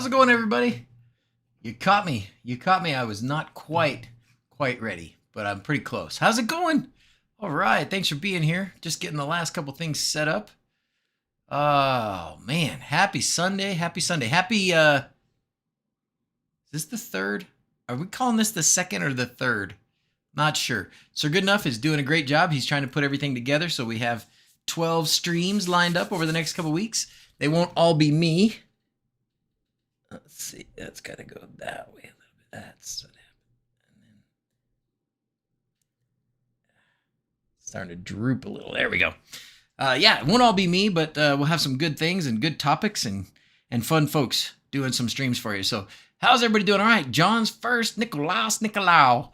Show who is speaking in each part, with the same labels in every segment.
Speaker 1: How's it going, everybody? You caught me. You caught me. I was not quite ready, but I'm pretty close. How's it going? All right. Thanks for being here. Just getting the last couple things set up. Oh, man. Happy Sunday. Happy Sunday. Happy, is this the third? Are we calling this the second or the third? Not sure. Sir Goodenough is doing a great job. He's trying to put everything together, so we have 12 streams lined up over the next couple weeks. They won't all be me. Let's see. That's got to go that way a little bit. That's what happened. And then starting to droop a little. There we go. Yeah, it won't all be me, but we'll have some good things and good topics and fun folks doing some streams for you. So how's everybody doing? All right. John's first. Nicolau.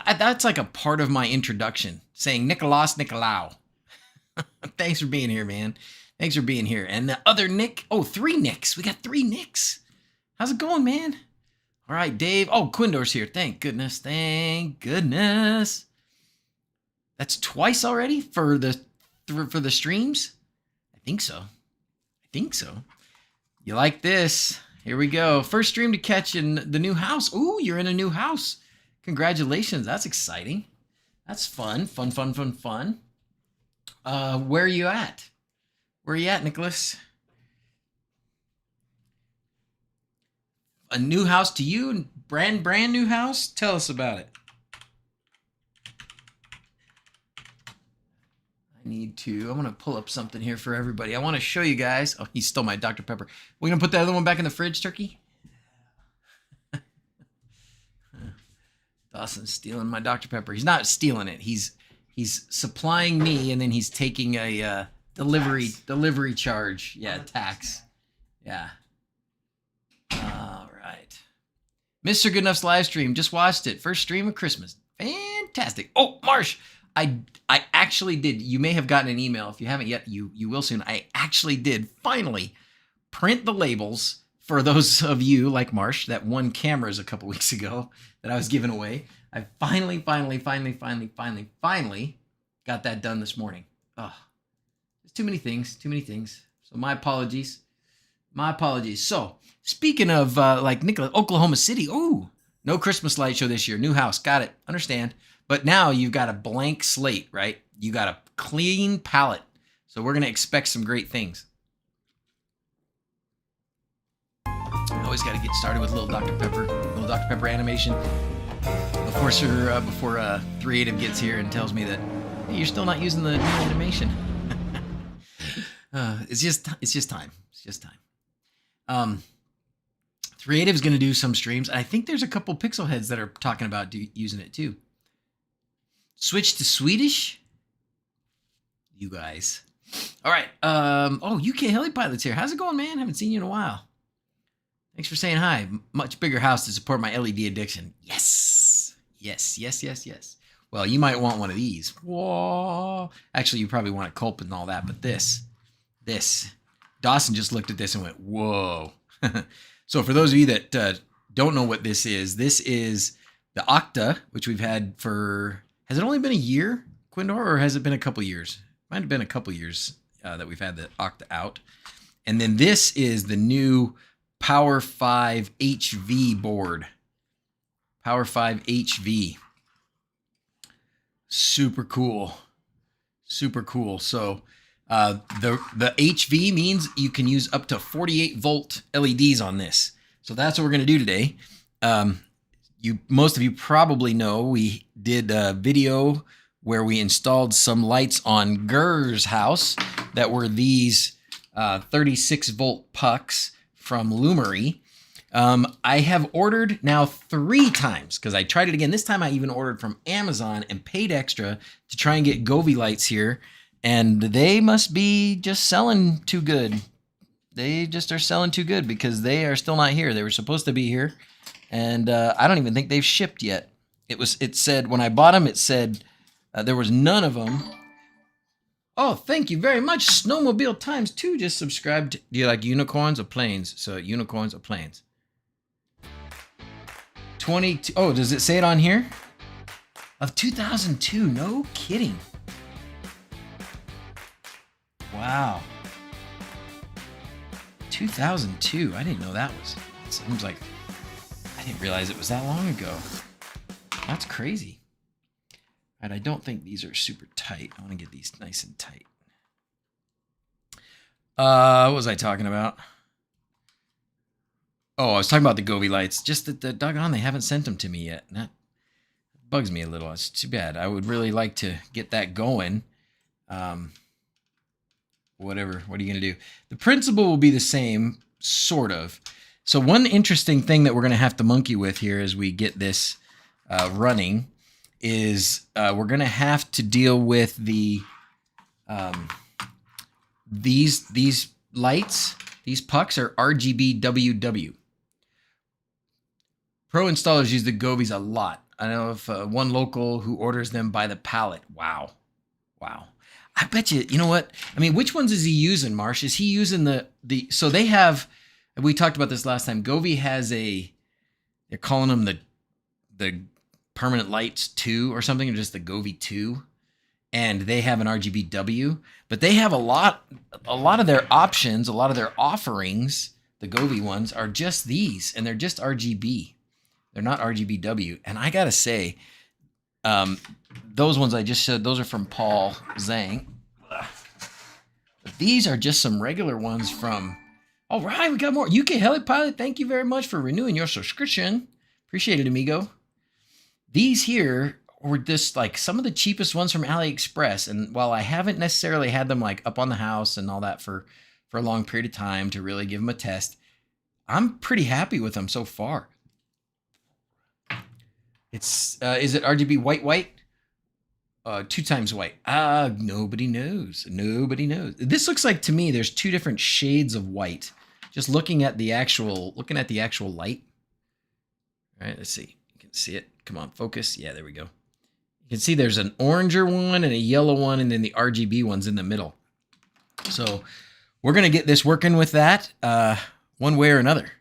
Speaker 1: That's like a part of my introduction, saying Nicolau. Thanks for being here, man. Thanks for being here. And the other Nick. Oh, 3 Nicks. We got 3 Nicks. How's it going, man? All right, Dave. Oh, Quindor's here. Thank goodness. Thank goodness. That's twice already for the streams? I think so. You like this? Here we go. First stream to catch in the new house. Ooh, you're in a new house. Congratulations. That's exciting. That's fun. Fun. Where are you at? Where are you at, Nicholas? A new house to you? Brand new house? Tell us about it. I'm going to pull up something here for everybody. I want to show you guys. Oh, he stole my Dr. Pepper. We're going to put the other one back in the fridge, Turkey? Dawson's stealing my Dr. Pepper. He's not stealing it. He's supplying me, and then he's taking a delivery charge. Yeah, tax. Yeah. All right. Mr. Goodenough's live stream. Just watched it. First stream of Christmas. Fantastic. Oh, Marsh. I actually did. You may have gotten an email. If you haven't yet, you will soon. I actually did finally print the labels for those of you like Marsh that won cameras a couple weeks ago that I was giving away. I finally got that done this morning. Oh, there's too many things. So my apologies. So speaking of like Nicholas, Oklahoma City. Ooh, no Christmas light show this year. New house. Got it. Understand. But now you've got a blank slate, right? You got a clean palette. So we're going to expect some great things. Always got to get started with little Dr. Pepper animation. Before Creative gets here and tells me that hey, you're still not using the new animation. It's just time. Creative's going to do some streams. I think there's a couple pixel heads that are talking about using it too. Switch to Swedish? You guys. All right. Oh, UK Heli Pilot's here. How's it going, man? Haven't seen you in a while. Thanks for saying hi. Much bigger house to support my LED addiction. Yes. Well, you might want one of these. Whoa. Actually, you probably want a Culp and all that, but this. Dawson just looked at this and went, whoa. So for those of you that don't know what this is the Octa, which we've had for... Has it only been a year, Quindor, or has it been a couple years? Might have been a couple years that we've had the Octa out. And then this is the new Power5 HV board. Power5 HV. Super cool. So the HV means you can use up to 48 volt LEDs on this. So that's what we're going to do today. Most of you probably know we did a video where we installed some lights on Gur's house that were these 36 volt pucks from Lumery. I have ordered now 3 times because I tried it again. This time I even ordered from Amazon and paid extra to try and get Govee lights here. And they must be just selling too good. They just are selling too good because they are still not here. They were supposed to be here. And I don't even think they've shipped yet. It said, when I bought them, it said there was none of them. Oh, thank you very much. Snowmobile Times 2 just subscribed. Do you like unicorns or planes? So unicorns or planes? 22. Oh, does it say it on here? Of 2002. No kidding. Wow. 2002. I didn't know that was. It seems like I didn't realize it was that long ago. That's crazy. And I don't think these are super tight. I want to get these nice and tight. What was I talking about? Oh, I was talking about the Govee lights. Just that the doggone, they haven't sent them to me yet. And that bugs me a little. It's too bad. I would really like to get that going. Whatever. What are you going to do? The principle will be the same, sort of. So one interesting thing that we're going to have to monkey with here as we get this running is we're going to have to deal with the these lights. These pucks are RGB WW. Pro installers use the Govees a lot. I know of one local who orders them by the pallet. Wow. Wow. I bet you, you know what? I mean, which ones is he using, Marsh? Is he using the so they have, we talked about this last time. Govee has they're calling them the permanent lights 2 or something, or just the Govee 2. And they have an RGBW, but they have a lot of their options, a lot of their offerings, the Govee ones are just these, and they're just RGB. They're not RGBW. And I gotta say, those ones I just showed, those are from Paul Zhang. But these are just some regular ones from, all right, we got more. UK Heli Pilot, thank you very much for renewing your subscription. Appreciate it, amigo. These here were just like some of the cheapest ones from AliExpress. And while I haven't necessarily had them like up on the house and all that for a long period of time to really give them a test, I'm pretty happy with them so far. It's, is it RGB white? 2 times white. Nobody knows. Nobody knows. This looks like, to me, there's 2 different shades of white. Just looking at the actual light. All right, let's see. You can see it. Come on, focus. Yeah, there we go. You can see there's an oranger one and a yellow one, and then the RGB one's in the middle. So we're going to get this working with that one way or another.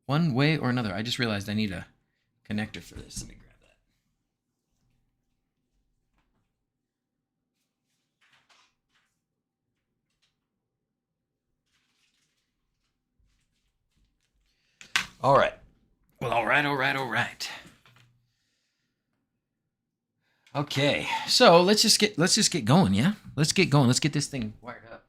Speaker 1: One way or another. I just realized I need a connector for this. Let me grab that. All right. Well, all right. Okay, so let's just get going, yeah? Let's get going. Let's get this thing wired up.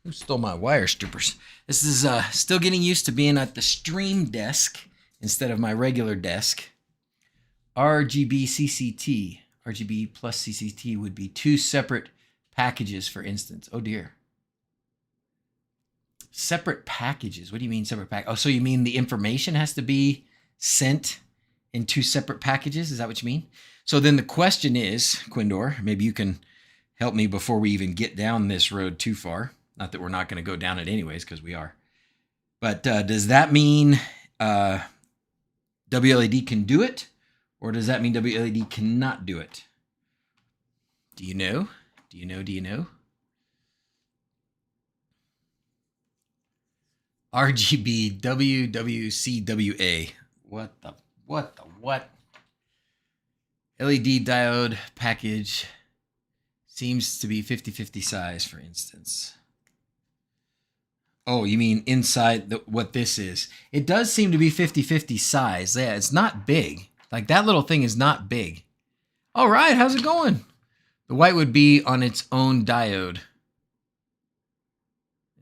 Speaker 1: Who stole my wire strippers? This is still getting used to being at the stream desk instead of my regular desk. RGB CCT. RGB plus CCT would be 2 separate packages, for instance. Oh dear. Separate packages. What do you mean separate pack? Oh, so you mean the information has to be sent in 2 separate packages? Is that what you mean? So then the question is, Quindor, maybe you can help me before we even get down this road too far. Not that we're not going to go down it anyways, because we are. But does that mean wLED can do it? Or does that mean wLED cannot do it? Do you know? Do you know? RGB WWCWA. What? LED diode package seems to be 50-50 size, for instance. Oh, you mean inside what this is? It does seem to be 50-50 size. Yeah, it's not big. Like that little thing is not big. All right, how's it going? The white would be on its own diode.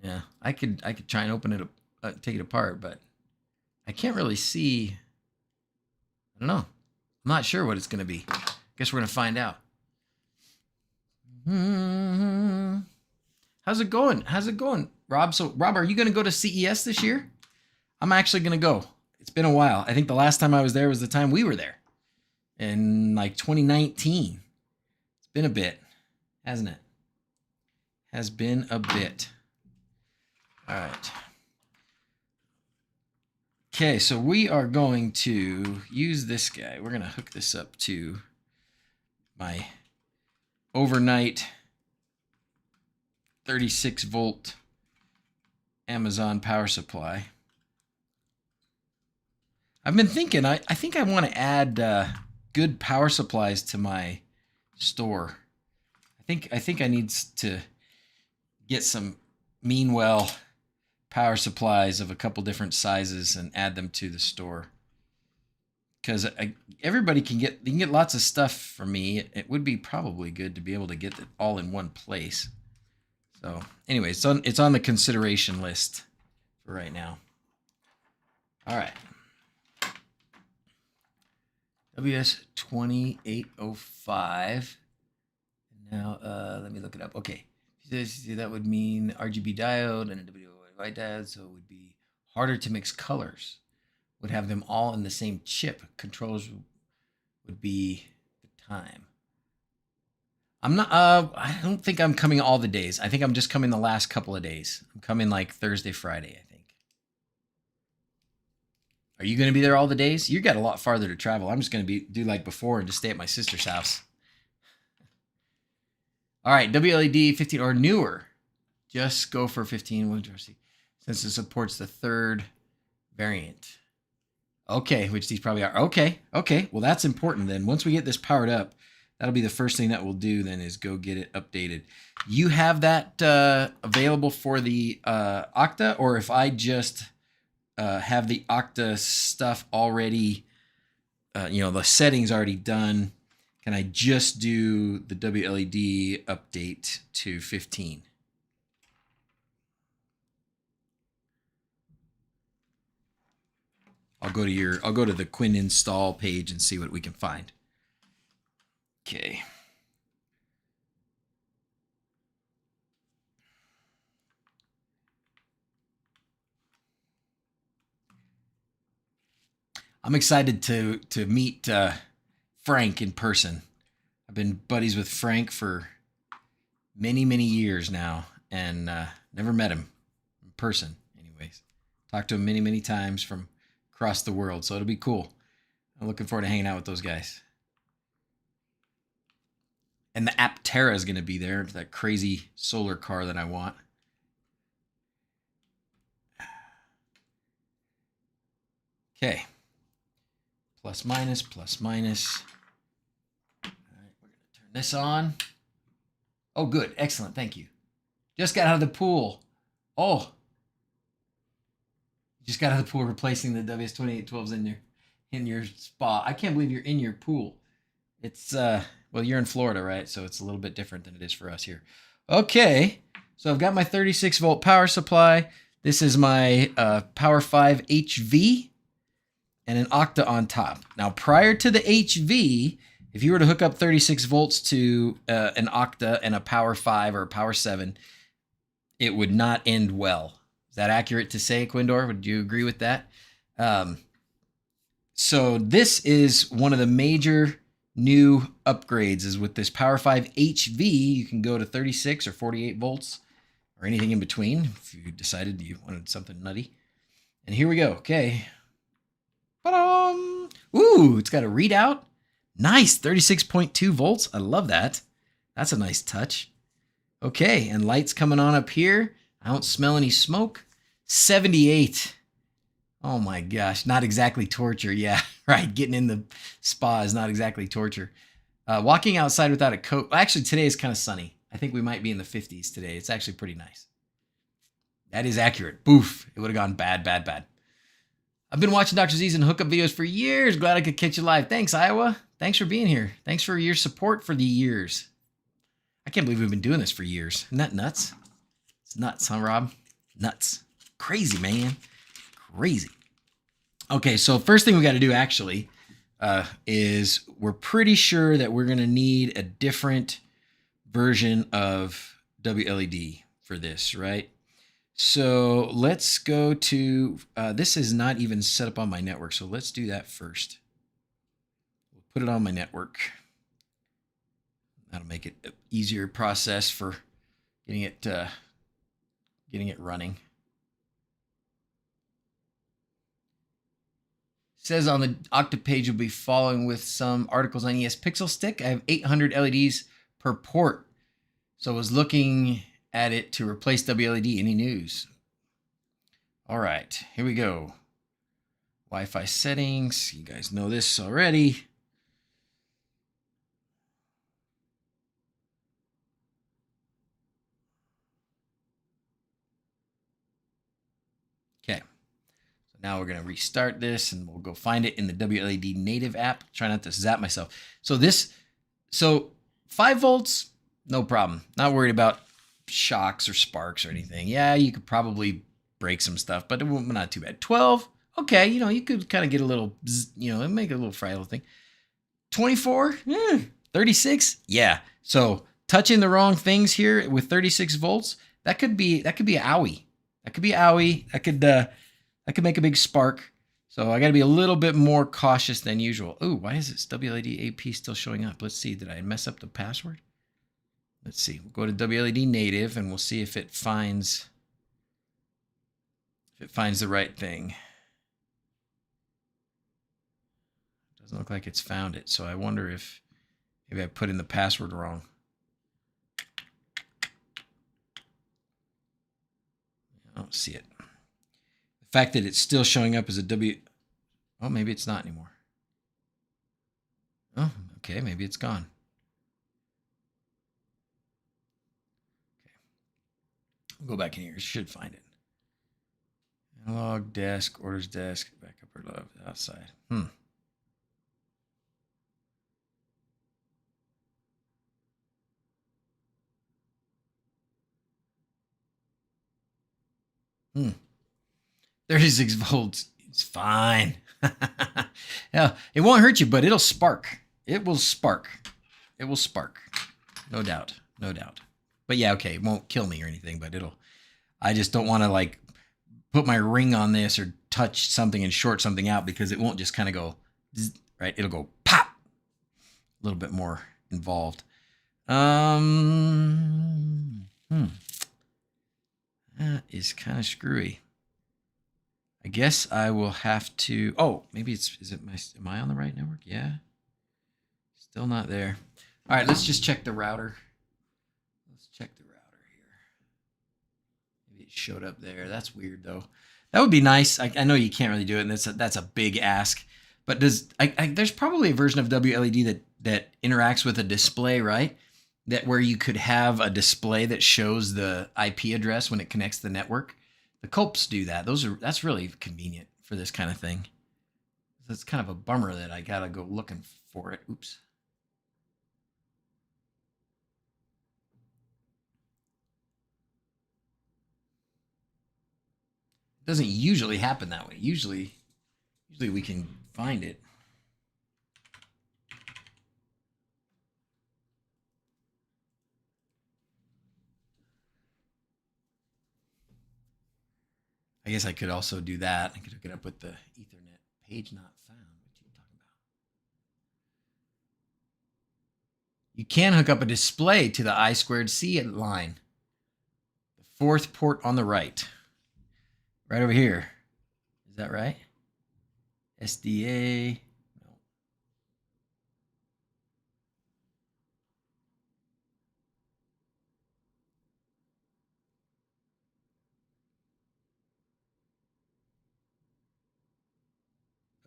Speaker 1: Yeah, I could try and open it up, take it apart, but I can't really see. I don't know. I'm not sure what it's going to be. Guess we're going to find out. How's it going, Rob? So, Rob, are you going to go to CES this year? I'm actually going to go. It's been a while. I think the last time I was there was the time we were there in like 2019. It's been a bit, hasn't it? Has been a bit. All right. Okay, so we are going to use this guy. We're going to hook this up to my overnight 36 volt Amazon power supply. I've been thinking, I think I want to add good power supplies to my store. I think I need to get some Meanwell power supplies of a couple different sizes and add them to the store. Because everybody can get lots of stuff from me. It would be probably good to be able to get it all in one place. So anyway, it's on the consideration list for right now. All right. WS2805. Now let me look it up. Okay, that would mean RGB diode and a wLED diode, so it would be harder to mix colors. Would have them all in the same chip. Controls would be the time. I'm not. I don't think I'm coming all the days. I think I'm just coming the last couple of days. I'm coming like Thursday, Friday, I think. Are you going to be there all the days? You got a lot farther to travel. I'm just going to do like before and just stay at my sister's house. All right, wLED 15 or newer. Just go for 15 since it supports the third variant. Okay, which these probably are. Okay. Well, that's important then. Once we get this powered up, that'll be the first thing that we'll do then is go get it updated. You have that available for the Octa, or if I just have the Octa stuff already, the settings already done, can I just do the wLED update to 15? I'll go to the Quinn install page and see what we can find. Okay. I'm excited to meet Frank in person. I've been buddies with Frank for many years now, and never met him in person. Anyways, talked to him many times from across the world, so it'll be cool. I'm looking forward to hanging out with those guys. And the Aptera is going to be there, that crazy solar car that I want. Okay. Plus minus. All right, we're going to turn this on. Oh, good. Excellent. Thank you. Just got out of the pool. Oh. Just got out of the pool replacing the WS2812s in your spa. I can't believe you're in your pool. It's, well, you're in Florida, right? So it's a little bit different than it is for us here. Okay. So I've got my 36 volt power supply. This is my Power5 HV and an Octa on top. Now, prior to the HV, if you were to hook up 36 volts to an Octa and a Power5 or a Power7, it would not end well. Is that accurate to say, Quindor? Would you agree with that? So this is one of the major new upgrades is with this Power5 HV. You can go to 36 or 48 volts or anything in between if you decided you wanted something nutty. And here we go. Okay. Ooh, it's got a readout. Nice, 36.2 volts. I love that. That's a nice touch. Okay, and lights coming on up here. I don't smell any smoke. 78. Oh my gosh, not exactly torture. Yeah, right. Getting in the spa is not exactly torture. Walking outside without a coat. Actually, today is kind of sunny. I think we might be in the 50s today. It's actually pretty nice. That is accurate. Boof. It would have gone bad. I've been watching DrZzs and hookup videos for years. Glad I could catch you live. Thanks, Iowa. Thanks for being here. Thanks for your support for the years. I can't believe we've been doing this for years. Isn't that nuts? It's nuts, huh, Rob? Nuts. Crazy, man. Crazy. Okay, so first thing we got to do actually is we're pretty sure that we're going to need a different version of wLED for this, right? So let's go to, this is not even set up on my network, so let's do that first. We'll put it on my network. That'll make it an easier process for getting it running. It says on the Octa page you'll be following with some articles on ES Pixel Stick. I have 800 LEDs per port. So I was looking at it to replace wLED. Any news? All right, here we go. Wi-Fi settings. You guys know this already. Okay. So now we're going to restart this and we'll go find it in the wLED native app. Try not to zap myself. So 5 volts, no problem. Not worried about shocks or sparks or anything. Yeah, you could probably break some stuff, but it won't, not too bad. 12, okay, you know, you could kind of get a little, you know, make a little fragile thing. 24, 36, yeah. So touching the wrong things here with 36 volts, that could be an owie. That could be owie. That could make a big spark. So I got to be a little bit more cautious than usual. Ooh, why is this wLED AP still showing up? Let's see. Did I mess up the password? Let's see. We'll go to wLED native and we'll see if it finds the right thing. Doesn't look like it's found it. So I wonder if maybe I put in the password wrong. I don't see it. The fact that it's still showing up as a W. Oh, maybe it's not anymore. Oh, okay. Maybe it's gone. Okay. We'll go back in here. It should find it. Analog desk, orders desk, backup or love outside. Hmm. 36 volts. It's fine. Yeah, it won't hurt you, but it'll spark. It will spark. It will spark. No doubt. No doubt. But yeah, okay, it won't kill me or anything, but I just don't want to like put my ring on this or touch something and short something out because it won't just kind of go, right? It'll go pop. A little bit more involved. That is kind of screwy. I guess I will have to, oh, maybe am I on the right network? Yeah. Still not there. All right, let's just check the router. Let's check the router here. Maybe it showed up there. That's weird though. That would be nice. I know you can't really do it, and that's a big ask. But there's probably a version of wLED that interacts with a display, right? That where you could have a display that shows the IP address when it connects to the network. The Culps do that. That's really convenient for this kind of thing. It's kind of a bummer that I gotta go looking for it. Oops. It doesn't usually happen that way. Usually we can find it. I guess I could also do that. I could hook it up with the Ethernet page not found. What are you talking about? You can hook up a display to the I2C line. The 4th port on the right. Right over here. Is that right? SDA. No.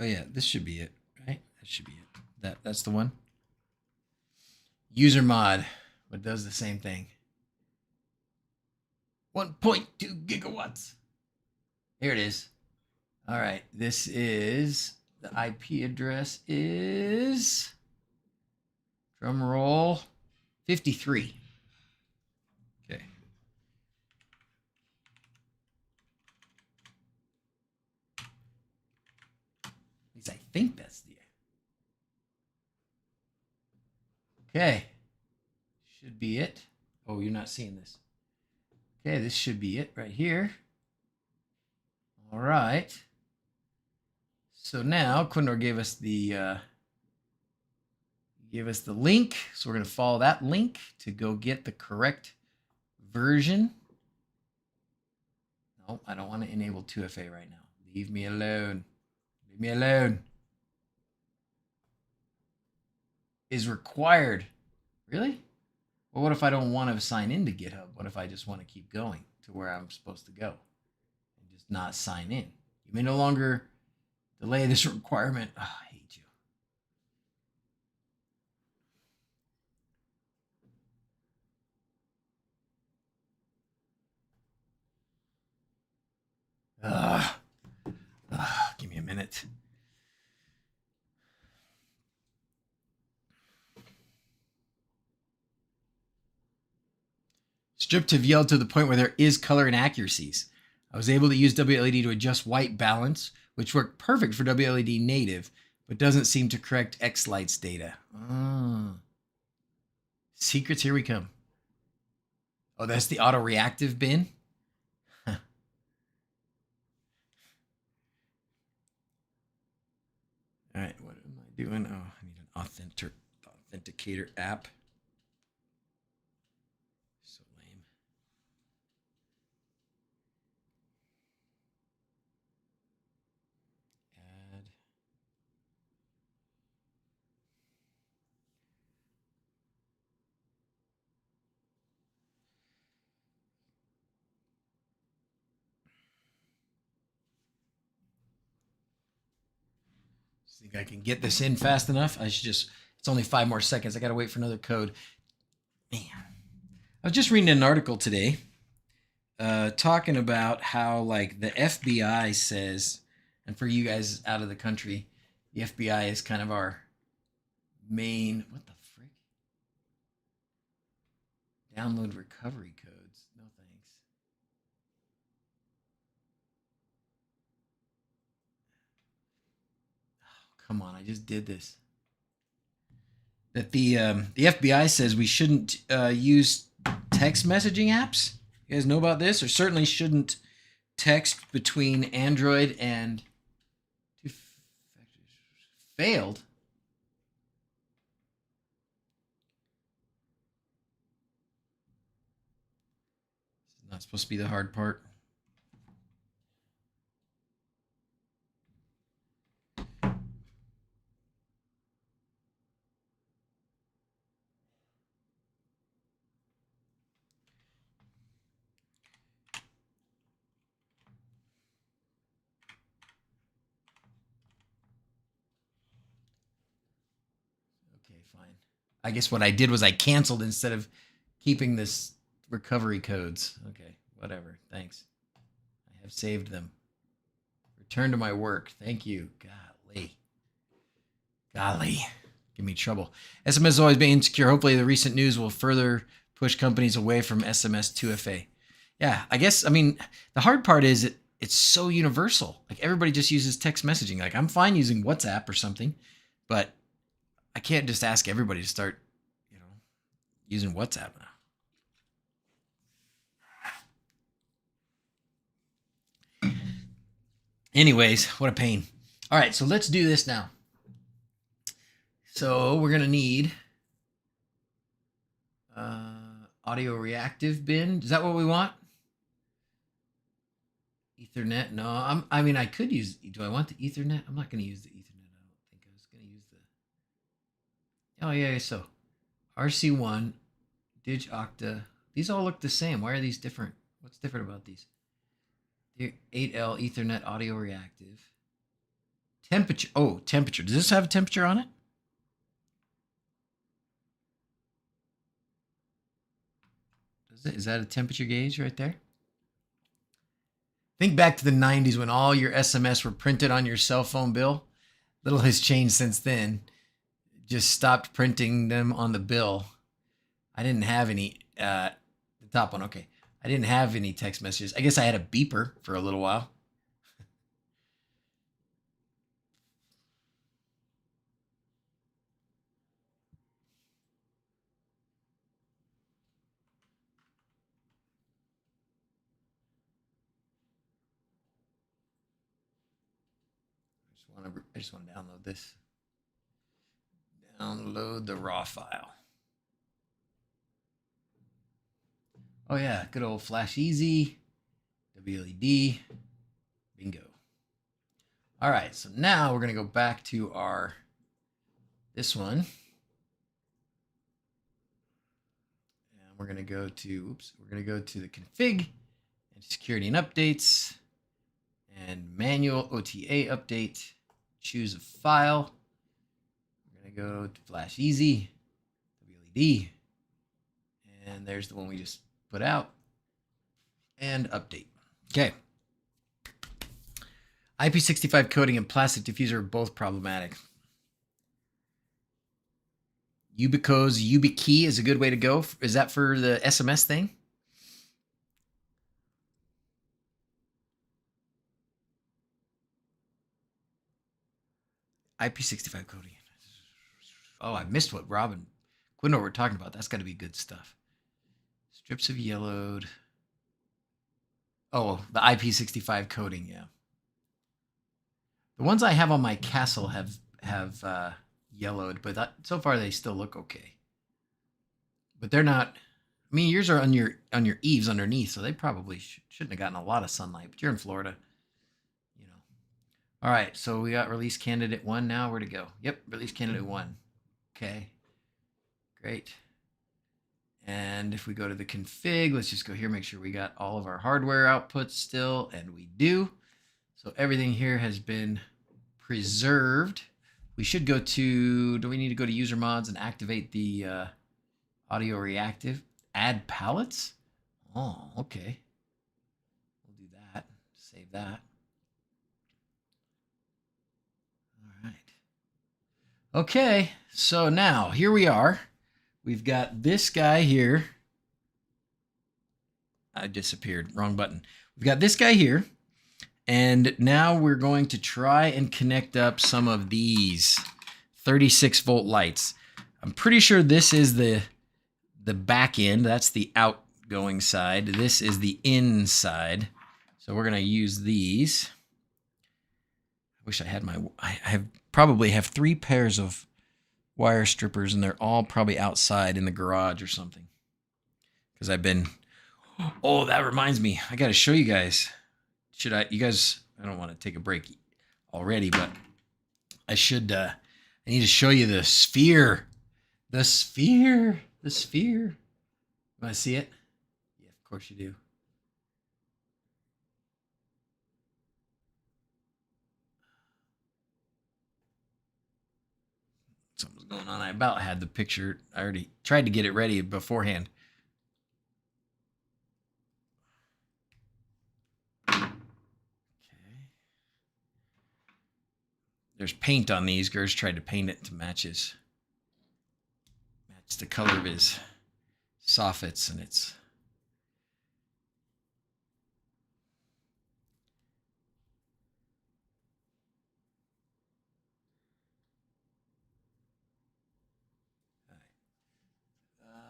Speaker 1: Oh yeah, this should be it, right? That should be it. That's the one. User mod, but does the same thing. 1.2 gigawatts. Here it is. All right, this is the IP address is, drum roll, 53. Okay. At least I think that's the. Okay. Should be it. Oh, you're not seeing this. Okay, this should be it right here. All right. So now Quindor gave us the link. So we're going to follow that link to go get the correct version. No, I don't want to enable 2FA right now. Leave me alone. Leave me alone. Is required. Really? Well, what if I don't want to sign into GitHub? What if I just want to keep going to where I'm supposed to go and just not sign in? You may no longer delay this requirement. Oh, I hate you. Give me a minute. Stripped have yelled to the point where there is color inaccuracies. I was able to use wLED to adjust white balance, which worked perfect for wLED native, but doesn't seem to correct X-Lights data. Secrets, here we come. Oh, that's the auto-reactive bin? Huh. All right, what am I doing? Oh, I need an authenticator app. So lame. Add. Think I can get this in fast enough? I should just, it's only 5 more seconds. I got to wait for another code. Man. I was just reading an article today talking about how, like, the FBI says, and for you guys out of the country, the FBI is kind of our main, what the frick? Download recovery codes. No thanks. Oh, come on, I just did this. That the FBI says we shouldn't use text messaging apps. You guys know about this? Or certainly shouldn't text between Android and failed. It's not supposed to be the hard part. Okay, fine. I guess what I did was I canceled instead of keeping this recovery codes. Okay, whatever. Thanks. I have saved them. Return to my work. Thank you. Golly. Give me trouble. SMS has always been insecure. Hopefully the recent news will further push companies away from SMS 2FA. Yeah, I guess, I mean, the hard part is it's so universal. Like, everybody just uses text messaging. Like, I'm fine using WhatsApp or something, but I can't just ask everybody to start, using WhatsApp now. Anyways, what a pain. All right, so let's do this now. So we're going to need audio reactive bin. Is that what we want? Ethernet? No, I mean, I could use, do I want the Ethernet? I'm not going to use the Ethernet. I don't think I was going to use the, oh yeah, so RC1, DigOcta. These all look the same. Why are these different? What's different about these? 8L Ethernet audio reactive. Temperature. Oh, temperature. Does this have a temperature on it? Is that a temperature gauge right there? Think back to the 90s when all your SMS were printed on your cell phone bill. Little has changed since then. Just stopped printing them on the bill. I didn't have any, the top one, okay. I didn't have any text messages. I guess I had a beeper for a little while. I just want to download this. Download the raw file. Oh yeah, good old Flash Easy, wLED, bingo. All right, so now we're gonna go back to our, this one. And we're gonna go to, we're gonna go to the config and security and updates and manual OTA update. choose a file. We're going to go to Flash Easy, wLED, and there's the one we just put out, and update. Okay. IP65 coating and plastic diffuser are both problematic. Ubicos, YubiKey is a good way to go. Is that for the SMS thing? IP65 coating. Oh, I missed what Rob and Quindor were talking about. That's got to be good stuff. Strips of yellowed. Oh, the IP65 coating, yeah. The ones I have on my castle have yellowed, but so far they still look okay. But they're not. I mean, yours are on your eaves underneath, so they probably shouldn't have gotten a lot of sunlight. But you're in Florida, you know. All right, so we got release candidate 1 now. Where to go? Yep, release candidate 1. Okay, great. And if we go to the config, let's just go here, make sure we got all of our hardware outputs still, and we do. So everything here has been preserved. We should go to, do we need to go to user mods and activate the audio reactive? Add palettes? Oh, okay. We'll do that. Save that. All right. Okay, so now here we are. We've got this guy here. I disappeared. Wrong button. We've got this guy here. And now we're going to try and connect up some of these 36-volt lights. I'm pretty sure this is the back end. That's the outgoing side. This is the inside. So we're going to use these. I wish I had I probably have 3 pairs of wire strippers, and they're all probably outside in the garage or something. Because I've been... Oh, that reminds me. I got to show you guys. You guys, I don't want to take a break already, but I need to show you the sphere. The sphere. The sphere. You want to see it? Yeah, of course you do. Something's going on. I about had the picture. I already tried to get it ready beforehand. There's paint on these. Gersh tried to paint it to match the color of his soffits, and it's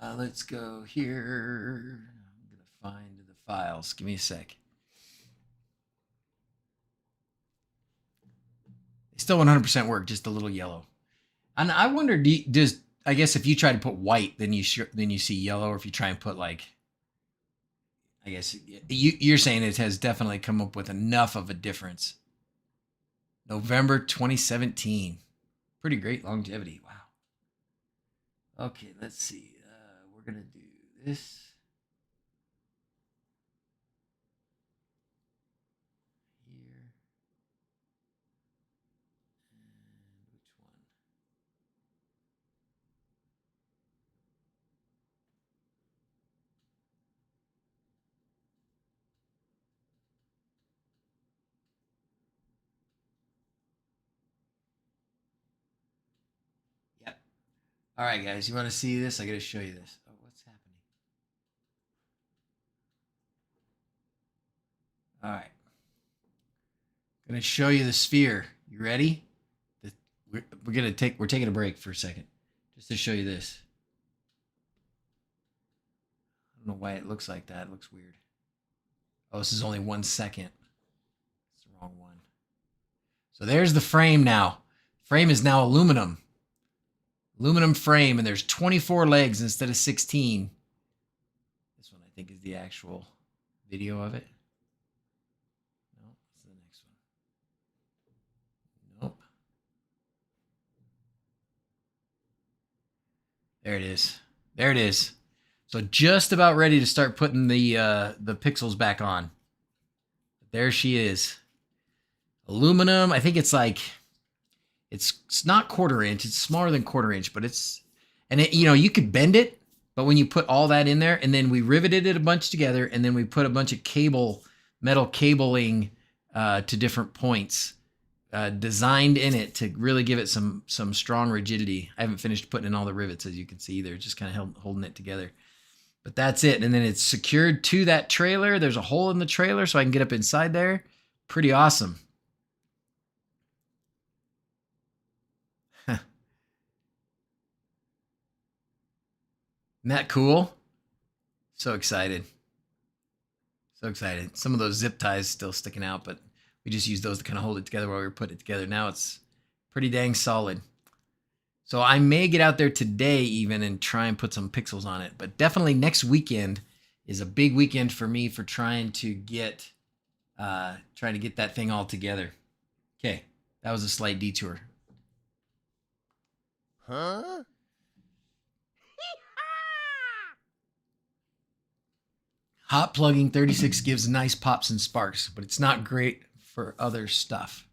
Speaker 1: all right. Let's go here. I'm gonna find the files. Give me a sec. Still 100% work, just a little yellow. And I wonder, I guess if you try to put white, then you see yellow, or if you try and put like, I guess you're saying it has definitely come up with enough of a difference. November 2017, pretty great longevity. Wow. Okay, let's see. We're gonna do this. All right, guys, you want to see this? I got to show you this. Oh, what's happening? All right. I'm going to show you the sphere. You ready? We're taking a break for a second just to show you this. I don't know why it looks like that. It looks weird. Oh, this is only 1 second. It's the wrong one. So there's the frame now. Frame is now aluminum. Aluminum frame, and there's 24 legs instead of 16. This one, I think, is the actual video of it. No, it's the next one. Nope. There it is. There it is. So just about ready to start putting the pixels back on. There she is. Aluminum. I think it's like It's not 1/4 inch. It's smaller than 1/4 inch, but it's, and it, you know, you could bend it, but when you put all that in there, and then we riveted it a bunch together, and then we put a bunch of metal cabling to different points designed in it to really give it some strong rigidity. I haven't finished putting in all the rivets, as you can see. They're just kind of holding it together. But that's it. And then it's secured to that trailer. There's a hole in the trailer so I can get up inside there. Pretty awesome. Isn't that cool? So excited. So excited. Some of those zip ties still sticking out, but we just used those to kind of hold it together while we were putting it together. Now it's pretty dang solid. So I may get out there today even and try and put some pixels on it. But definitely next weekend is a big weekend for me for trying to get that thing all together. Okay, that was a slight detour. Huh? Hot plugging 36 gives nice pops and sparks, but it's not great for other stuff.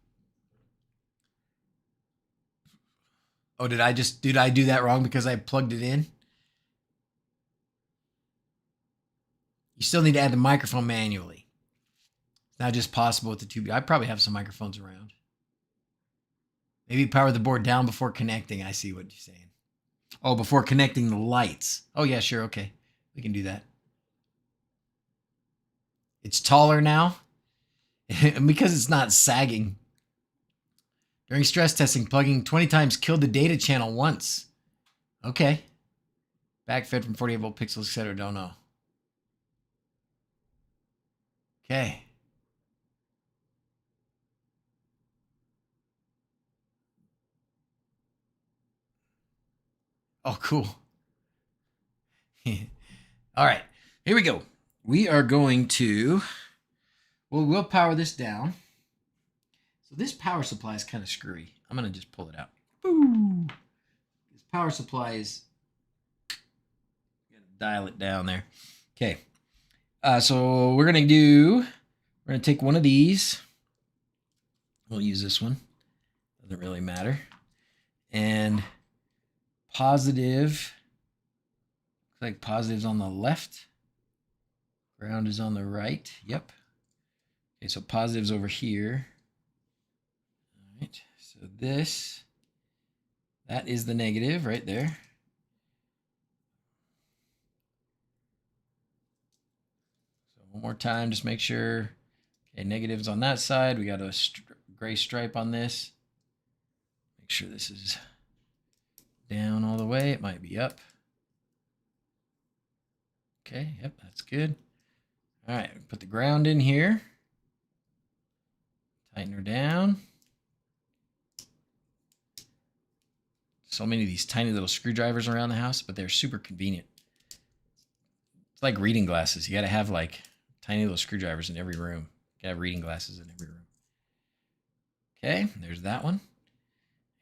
Speaker 1: Oh, did I do that wrong because I plugged it in? You still need to add the microphone manually. It's not just possible with the 2B. I probably have some microphones around. Maybe power the board down before connecting. I see what you're saying. Oh, before connecting the lights. Oh, yeah, sure. Okay. We can do that. It's taller now because it's not sagging. During stress testing, plugging 20 times killed the data channel once. Okay. Backfed from 48 volt pixels, etc. Don't know. Okay. Oh, cool. All right. Here we go. We are going to, we'll power this down. So this power supply is kind of screwy. I'm going to just pull it out. Boo! This power supply is, got to dial it down there. Okay. So we're going to take one of these. We'll use this one. Doesn't really matter. And positive, looks like positive's on the left. Ground is on the right. Yep. Okay, so positive's over here. All right, so that is the negative right there. So one more time, just make sure. Okay, negative's on that side. We got a gray stripe on this. Make sure this is down all the way. It might be up. Okay, yep, that's good. All right, put the ground in here. Tighten her down. So many of these tiny little screwdrivers around the house, but they're super convenient. It's like reading glasses. You got to have like tiny little screwdrivers in every room. You got to have reading glasses in every room. Okay, there's that one.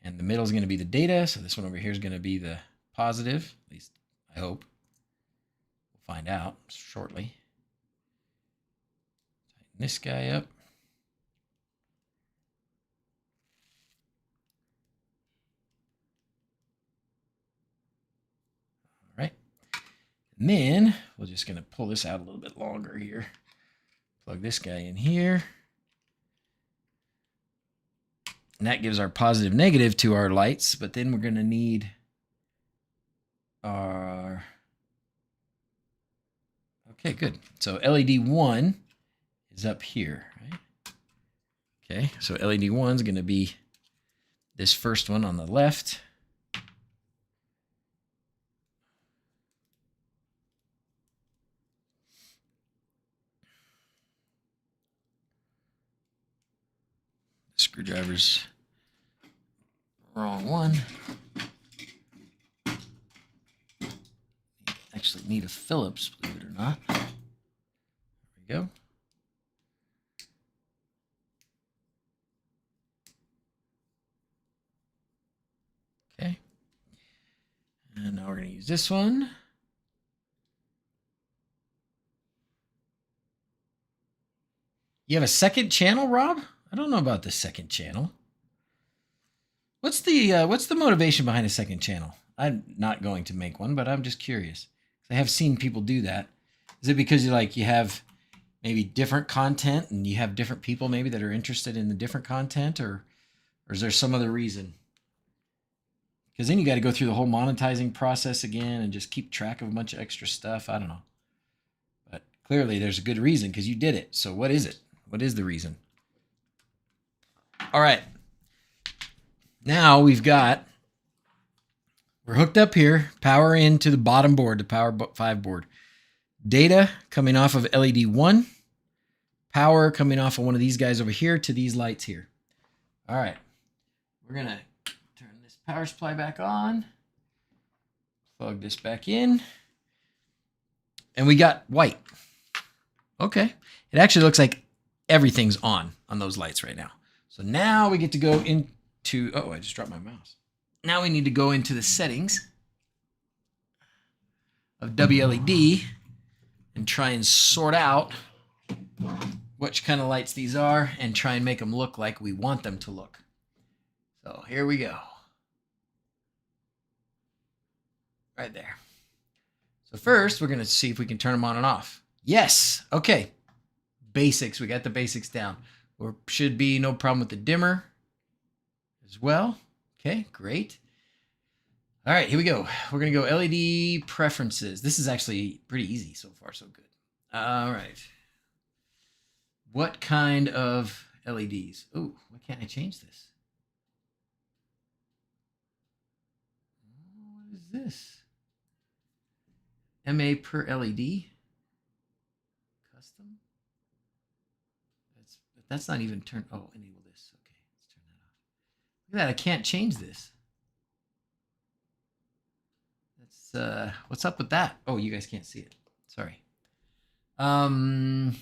Speaker 1: And the middle is going to be the data. So this one over here is going to be the positive. At least I hope. We'll find out shortly. Tighten this guy up. All right. And then we're just going to pull this out a little bit longer here. Plug this guy in here. And that gives our positive negative to our lights, but then we're going to need our, okay, good. So LED 1 is up here, right? Okay, so LED 1 is going to be this first one on the left. Screwdriver's wrong one. Actually need a Phillips, believe it or not. There we go. Okay. And now we're going to use this one. You have a second channel, Rob? I don't know about the second channel. What's the motivation behind a second channel? I'm not going to make one, but I'm just curious. I have seen people do that. Is it because you have maybe different content and you have different people maybe that are interested in the different content, or is there some other reason? Because then you got to go through the whole monetizing process again and just keep track of a bunch of extra stuff. I don't know. But clearly there's a good reason because you did it. So what is it? What is the reason? All right. Now we're hooked up here, power into the bottom board, the Power5 board. Data coming off of LED 1, power coming off of one of these guys over here to these lights here. All right, we're gonna turn this power supply back on, plug this back in, and we got white. Okay, it actually looks like everything's on those lights right now. So now we get to go into, oh, I just dropped my mouse. Now we need to go into the settings of wLED and try and sort out which kind of lights these are and try and make them look like we want them to look. So here we go. Right there. So first, we're going to see if we can turn them on and off. Yes. Okay. Basics. We got the basics down. There should be no problem with the dimmer as well. Okay, great. All right, here we go. We're going to go LED preferences. This is actually pretty easy so far, so good. All right. What kind of LEDs? Oh, why can't I change this? What is this? MA per LED? Custom? That's not even turned. Oh, enable this. Okay, let's turn that off. Look at that, I can't change this. That's what's up with that? Oh, you guys can't see it. Sorry. What's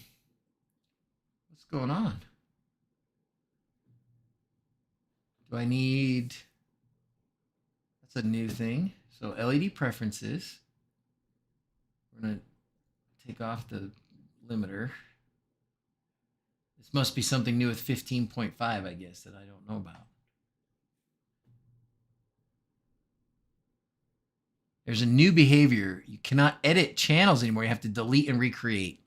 Speaker 1: going on? Do I need, that's a new thing. So LED preferences. We're going to take off the limiter. This must be something new with 15.5, I guess, that I don't know about. There's a new behavior. You cannot edit channels anymore. You have to delete and recreate.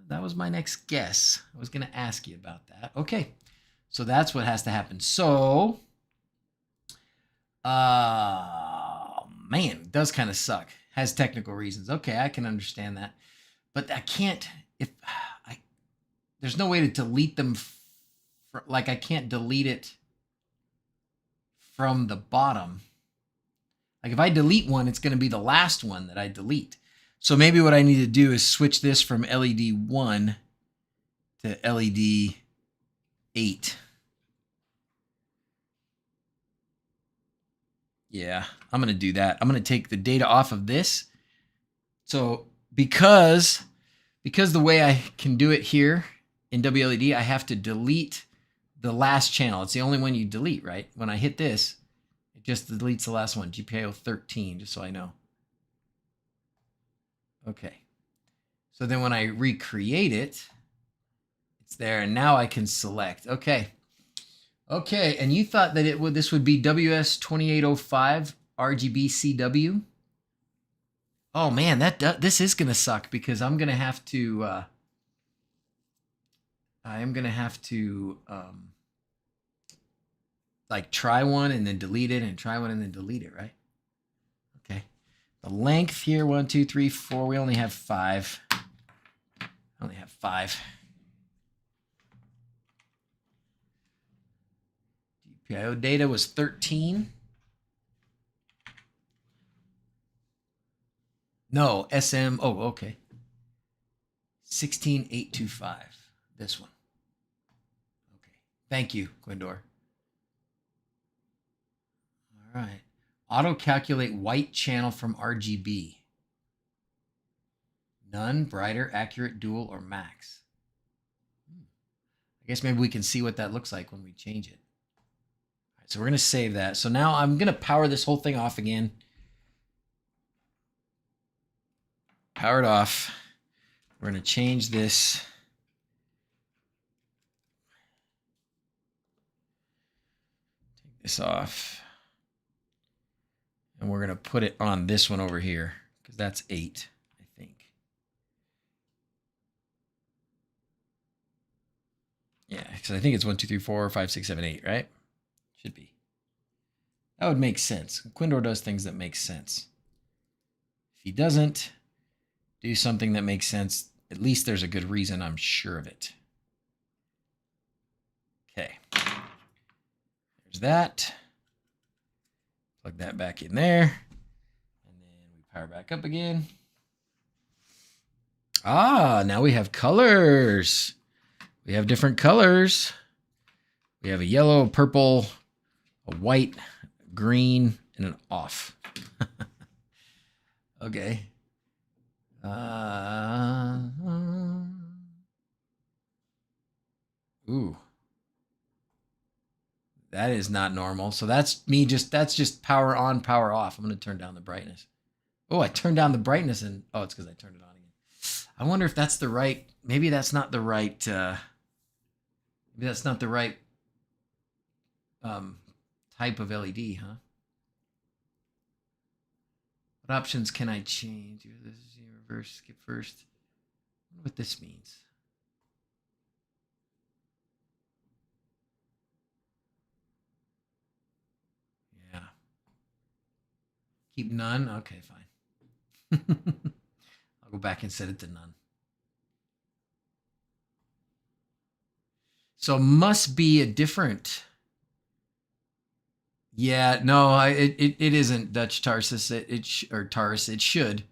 Speaker 1: That was my next guess. I was going to ask you about that. Okay. So that's what has to happen. So, man, it does kind of suck. Has technical reasons. Okay, I can understand that. But I can't, there's no way to delete them. Like I can't delete it from the bottom. Like if I delete one, it's going to be the last one that I delete. So maybe what I need to do is switch this from LED 1 to LED 8. Yeah, I'm going to do that. I'm going to take the data off of this. So because the way I can do it here in wLED, I have to delete the last channel. It's the only one you delete, right? When I hit this, it just deletes the last one, GPIO 13, just so I know. Okay. So then when I recreate it, it's there, and now I can select. Okay. Okay, and you thought that this would be WS2805 RGB CW? Oh man, this is gonna suck because I'm gonna have to. I am gonna have to like try one and then delete it, and try one and then delete it, right? Okay. The length here, 1, 2, 3, 4. We only have 5. I only have 5. GPIO data was 13. No, SM. Oh, okay. 16825. This one. Okay. Thank you, Gwendor. All right. Auto calculate white channel from RGB. None, brighter, accurate, dual, or max. I guess maybe we can see what that looks like when we change it. All right, so we're going to save that. So now I'm going to power this whole thing off again. Power it off. We're going to change this. Take this off. And we're going to put it on this one over here because that's 8, I think. Yeah, because I think it's 1, 2, 3, 4, 5, 6, 7, 8, right? Should be. That would make sense. Quindor does things that make sense. If he doesn't do something that makes sense, at least there's a good reason, I'm sure of it. Okay. There's that. Plug that back in there. And then we power back up again. Ah, now we have colors. We have different colors. We have a yellow, purple, a white, green, and an off. Okay. Ooh. That is not normal. So that's just power on, power off. I'm going to turn down the brightness. Oh, I turned down the brightness and oh, it's because I turned it on again. I wonder if that's the right, maybe that's not the right, type of LED, huh? What options can I change? This is reverse, skip first. I wonder what this means. Yeah. Keep none? Okay, fine. I'll go back and set it to none. So must be a different. Yeah, no, it isn't Dutch Tarsus. Or Taurus. It should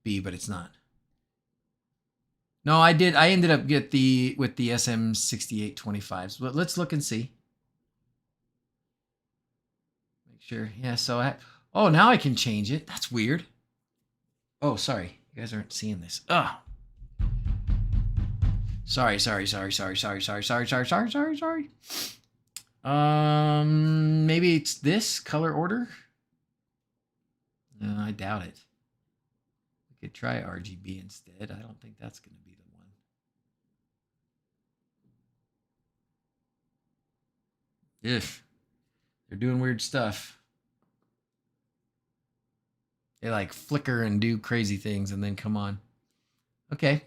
Speaker 1: be, but it's not. No, I ended up with the SM6825s. But let's look and see. Make sure. Yeah. So oh, now I can change it. That's weird. Oh, sorry. You guys aren't seeing this. Oh. Sorry. Maybe it's this color order. No, I doubt it. We could try RGB instead. I don't think that's going to be the one. If they're doing weird stuff. They like flicker and do crazy things and then come on. Okay.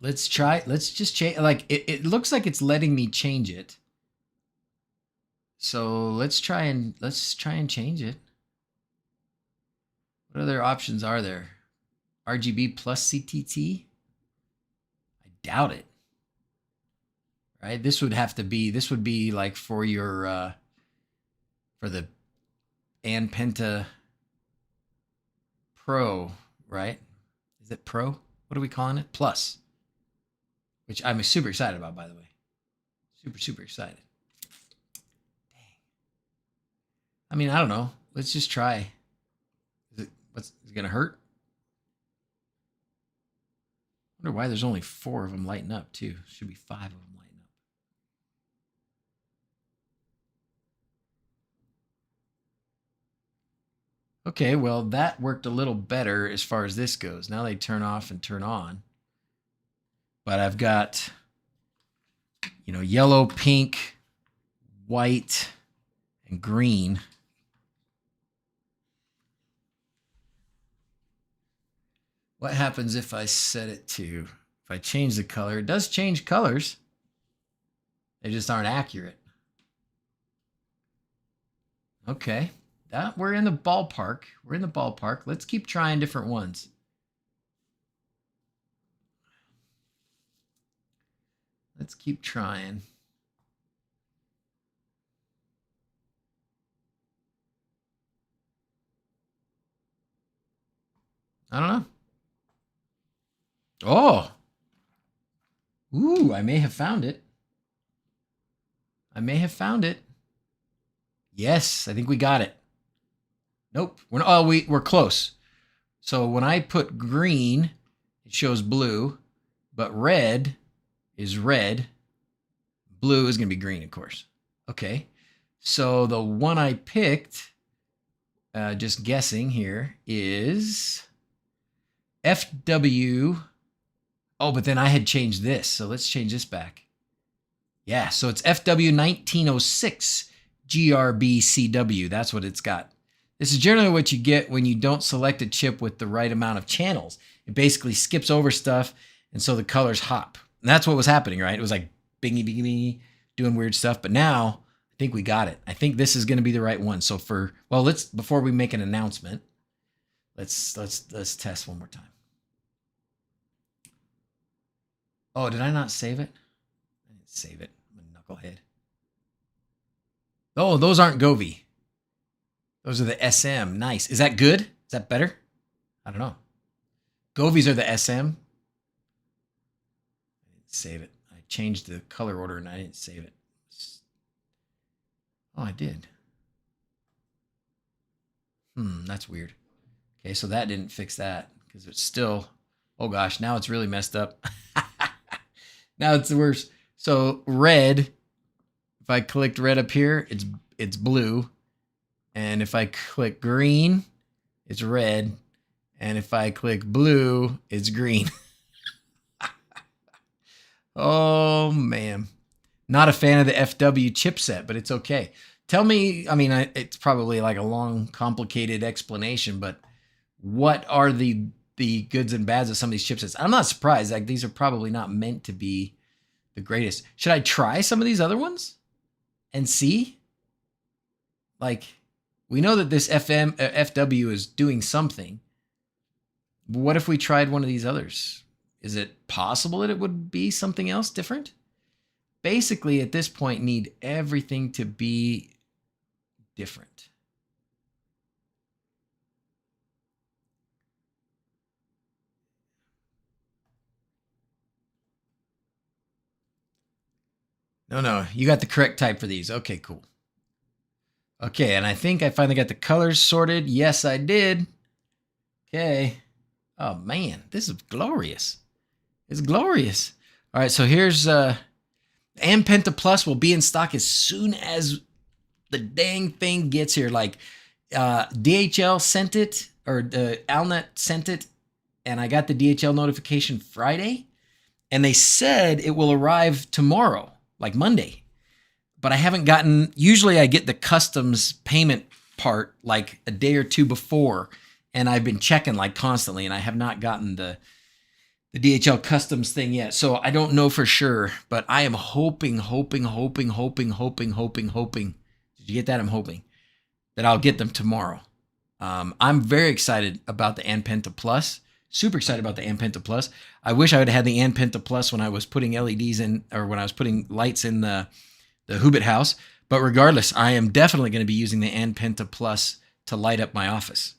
Speaker 1: Let's just change, like it looks like it's letting me change it. So let's try and change it. What other options are there? RGB plus CTT? I doubt it. Right? This would be like for your for the Penta Pro, right? Is it Pro? What are we calling it? Plus. Which I'm super excited about, by the way. Super excited. Dang. I mean, I don't know. Let's just try. Is it going to hurt? I wonder why there's only 4 of them lighting up, too. Should be 5 of them lighting up. Okay, well, that worked a little better as far as this goes. Now they turn off and turn on. But I've got, yellow, pink, white, and green. What happens if I set it to, if I change the color? It does change colors. They just aren't accurate. Okay, we're in the ballpark. Let's keep trying different ones. Let's keep trying. I don't know. Oh. Ooh, I may have found it. Yes, I think we got it. Nope. We're close. So when I put green, it shows blue, but red is red. Blue is going to be green, of course. Okay. So the one I picked, just guessing here, is FW. Oh, but then I had changed this. So let's change this back. Yeah, so it's FW1906 GRBCW. That's what it's got. This is generally what you get when you don't select a chip with the right amount of channels. It basically skips over stuff, and so the colors hop. And that's what was happening, right? It was like bingy, bingy, bingy, doing weird stuff. But now I think we got it. I think this is going to be the right one. So before we make an announcement, let's test one more time. Oh, did I not save it? I didn't save it. I'm a knucklehead. Oh, those aren't Govee. Those are the SM. Nice. Is that good? Is that better? I don't know. Govees are the SM. I didn't save it. I changed the color order and I didn't save it. Oh, I did. That's weird. Okay, so that didn't fix that because it's still, oh gosh, now it's really messed up. Now it's the worst. So red, if I clicked red up here, it's blue. And if I click green, it's red. And if I click blue, it's green. Oh, man. Not a fan of the FW chipset, but it's okay. Tell me, I mean, it's probably like a long, complicated explanation, but what are the goods and bads of some of these chipsets? I'm not surprised. Like, these are probably not meant to be the greatest. Should I try some of these other ones and see? Like, we know that this FW is doing something. But what if we tried one of these others? Is it possible that it would be something else different? Basically, at this point, need everything to be different. No, you got the correct type for these. Okay, cool. Okay, and I think I finally got the colors sorted. Yes, I did. Okay. Oh, man, this is glorious. It's glorious. All right, so here's Penta Plus will be in stock as soon as the dang thing gets here. Like DHL sent it, or Alnet sent it, and I got the DHL notification Friday, and they said it will arrive tomorrow, like Monday. But I haven't gotten, usually I get the customs payment part like a day or two before, and I've been checking like constantly, and I have not gotten the DHL customs thing yet. So I don't know for sure, but I am hoping. Did you get that? I'm hoping that I'll get them tomorrow. I'm very excited about the Penta Plus. Super excited about the Penta Plus. I wish I would have had the Penta Plus when I was putting LEDs in, or when I was putting lights in the Hoobit house. But regardless, I am definitely going to be using the Penta Plus to light up my office.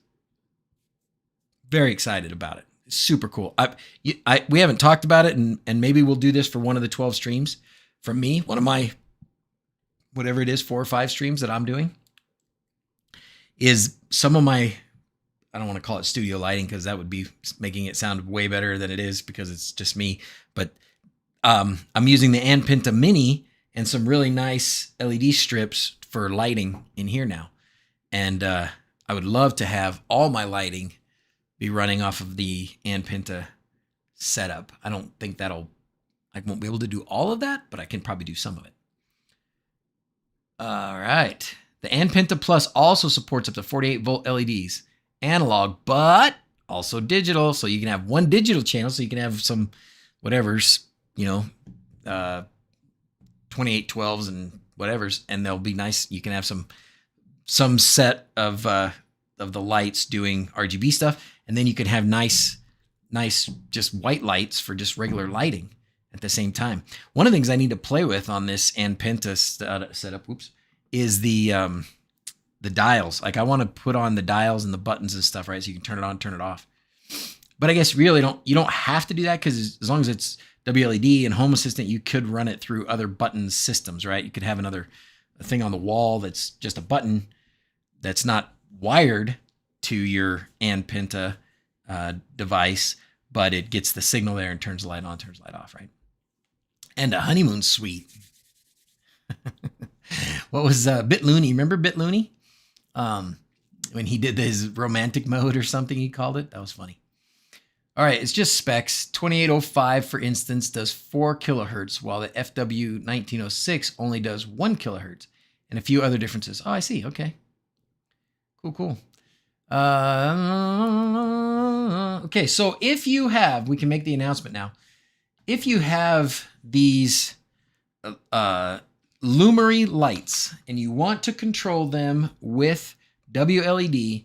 Speaker 1: Very excited about it. It's super cool. We haven't talked about it, and maybe we'll do this for one of the 12 streams. From me, one of my, whatever it is, 4 or 5 streams that I'm doing, is some of my, I don't want to call it studio lighting because that would be making it sound way better than it is because it's just me. But I'm using the Penta Mini and some really nice LED strips for lighting in here now. And I would love to have all my lighting be running off of the Penta setup. I don't think I won't be able to do all of that, but I can probably do some of it. All right. The Penta Plus also supports up to 48 volt LEDs, analog, but also digital. So you can have one digital channel, so you can have some whatever's, 2812s and whatever's, and they'll be nice. You can have some set of the lights doing RGB stuff, and then you can have nice just white lights for just regular lighting at the same time. One of the things I need to play with on this Penta setup, is the dials. Like I want to put on the dials and the buttons and stuff, right? So you can turn it on, turn it off. But I guess really you don't have to do that, because as long as it's wLED and Home Assistant, you could run it through other button systems, right? You could have another thing on the wall that's just a button that's not wired to your Penta device, but it gets the signal there and turns the light on, turns the light off, right? And a honeymoon suite. What was BitLooney? Remember BitLooney? When he did his romantic mode or something, he called it. That was funny. All right, it's just specs. 2805, for instance, does 4 kilohertz, while the FW1906 only does 1 kilohertz, and a few other differences. Oh, I see. Okay. Cool, cool. Okay, so if you have, we can make the announcement now. If you have these Lumery lights and you want to control them with wLED,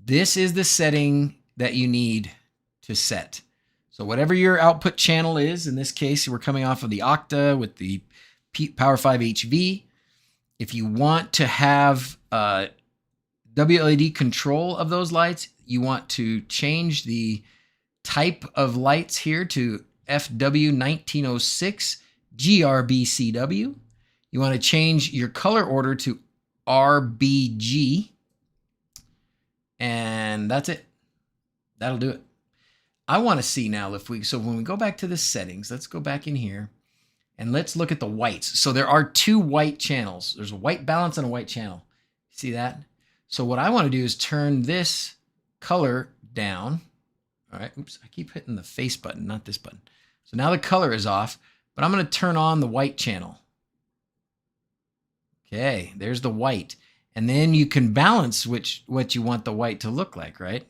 Speaker 1: this is the setting that you need to set. So whatever your output channel is, in this case, we're coming off of the Octa with the Power5 HV. If you want to have wLED control of those lights, you want to change the type of lights here to FW1906 GRBCW. You want to change your color order to RBG, and that's it. That'll do it. I want to see now if we, so when we go back to the settings, let's go back in here and let's look at the whites. So there are 2 white channels. There's a white balance and a white channel. See that? So what I want to do is turn this color down. All right, oops, I keep hitting the face button, not this button. So now the color is off, but I'm going to turn on the white channel. Okay, there's the white. And then you can balance what you want the white to look like, right?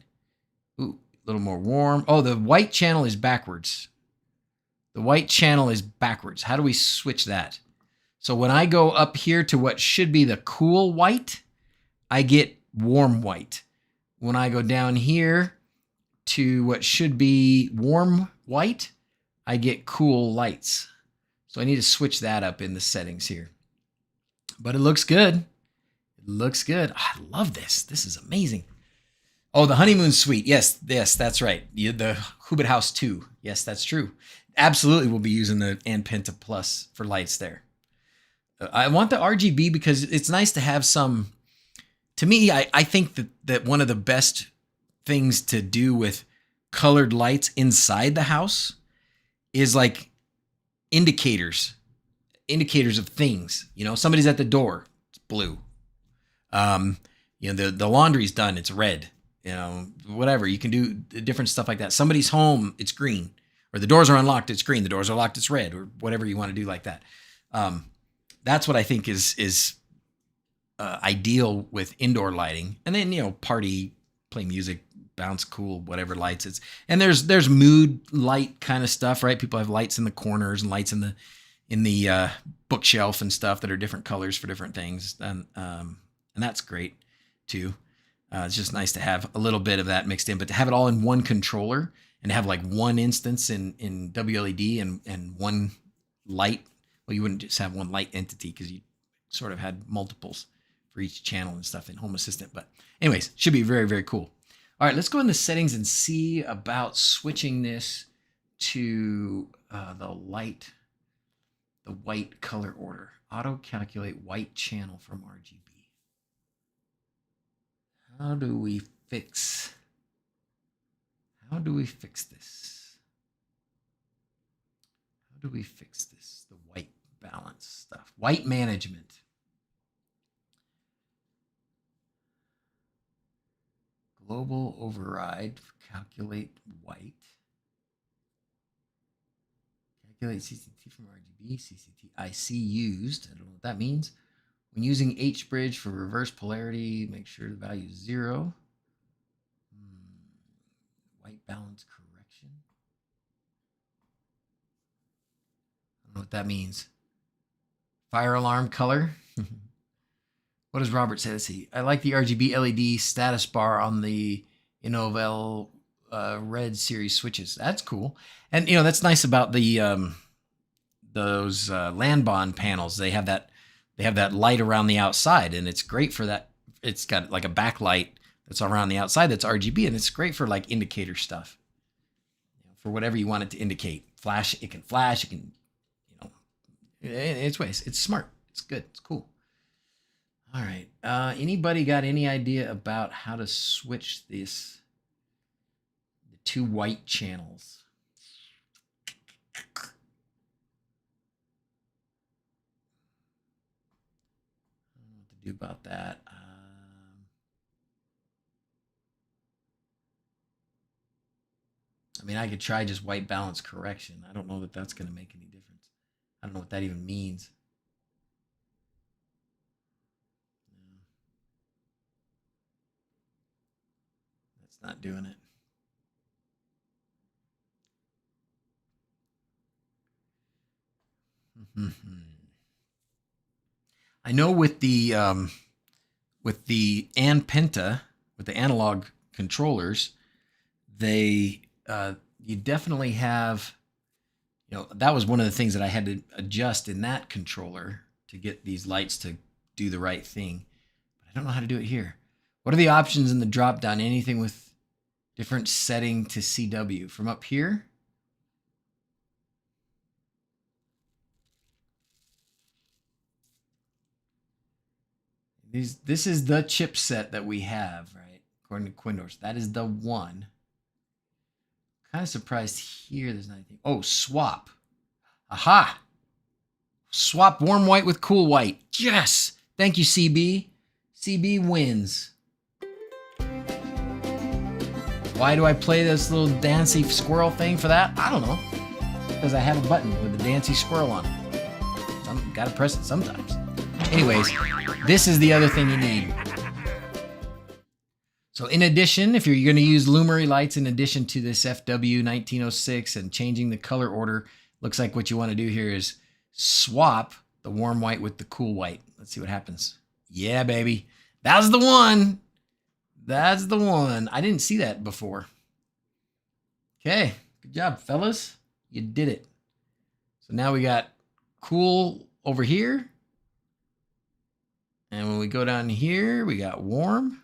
Speaker 1: Ooh, a little more warm. Oh, the white channel is backwards. The white channel is backwards. How do we switch that? So when I go up here to what should be the cool white, I get warm white. When I go down here to what should be warm white, I get cool lights. So I need to switch that up in the settings here. But it looks good. It looks good. Oh, I love this. This is amazing. Oh, the honeymoon suite. Yes, that's right. The Hoobit House 2. Yes, that's true. Absolutely, we'll be using the Anpenta Plus for lights there. I want the RGB because it's nice to have some. To me, I think that one of the best things to do with colored lights inside the house is like indicators of things. You know, somebody's at the door, it's blue. You know, the laundry's done, it's red. You know, whatever, you can do different stuff like that. Somebody's home, it's green, or the doors are unlocked, it's green. The doors are locked, it's red, or whatever you want to do like that. That's what I think is ideal with indoor lighting. And then, you know, party, play music, bounce, cool, whatever lights it's. And there's mood light kind of stuff, right? People have lights in the corners and lights in the bookshelf and stuff that are different colors for different things. And that's great too. It's just nice to have a little bit of that mixed in, but to have it all in one controller and have like one instance in wLED and one light. Well, you wouldn't just have one light entity because you sort of had multiples for each channel and stuff in Home Assistant. But anyways, should be very, very cool. All right, let's go into settings and see about switching this to the white color order. Auto calculate white channel from RGB. How do we fix this? How do we fix this? The white balance stuff. White management. Global override. Calculate white. Calculate CCT from RGB. CCT IC used. I don't know what that means. When using H-bridge for reverse polarity, make sure the value is 0. White balance correction. I don't know what that means. Fire alarm color. What does Robert say? Let's see. I like the RGB LED status bar on the Innovel Red series switches. That's cool. And you know, that's nice about the those Landbond panels. They have that light around the outside, and it's great for that. It's got like a backlight that's around the outside that's RGB, and it's great for like indicator stuff. You know, for whatever you want it to indicate. Flash, it can flash, it can, you know, it's ways. It's smart. It's good. It's cool. All right. Anybody got any idea about how to switch the 2 white channels? I don't know what to do about that. I mean, I could try just white balance correction. I don't know that that's going to make any difference. I don't know what that even means. That's not doing it. I know with the Penta, with the analog controllers, they you definitely have, you know, that was one of the things that I had to adjust in that controller to get these lights to do the right thing. But I don't know how to do it here. What are the options in the drop down? Anything with different setting to CW from up here? This is the chipset that we have, right? According to Quindors, that is the one. Kind of surprised here there's not anything. Oh, swap. Aha! Swap warm white with cool white. Yes! Thank you, CB. CB wins. Why do I play this little dancy squirrel thing for that? I don't know. Because I have a button with a dancy squirrel on it. Gotta press it sometimes. Anyways, this is the other thing you need. So in addition, if you're going to use Lumery lights in addition to this FW 1906 and changing the color order, looks like what you want to do here is swap the warm white with the cool white. Let's see what happens. Yeah, baby. That's the one. That's the one. I didn't see that before. Okay. Good job, fellas. You did it. So now we got cool over here. And when we go down here, we got warm.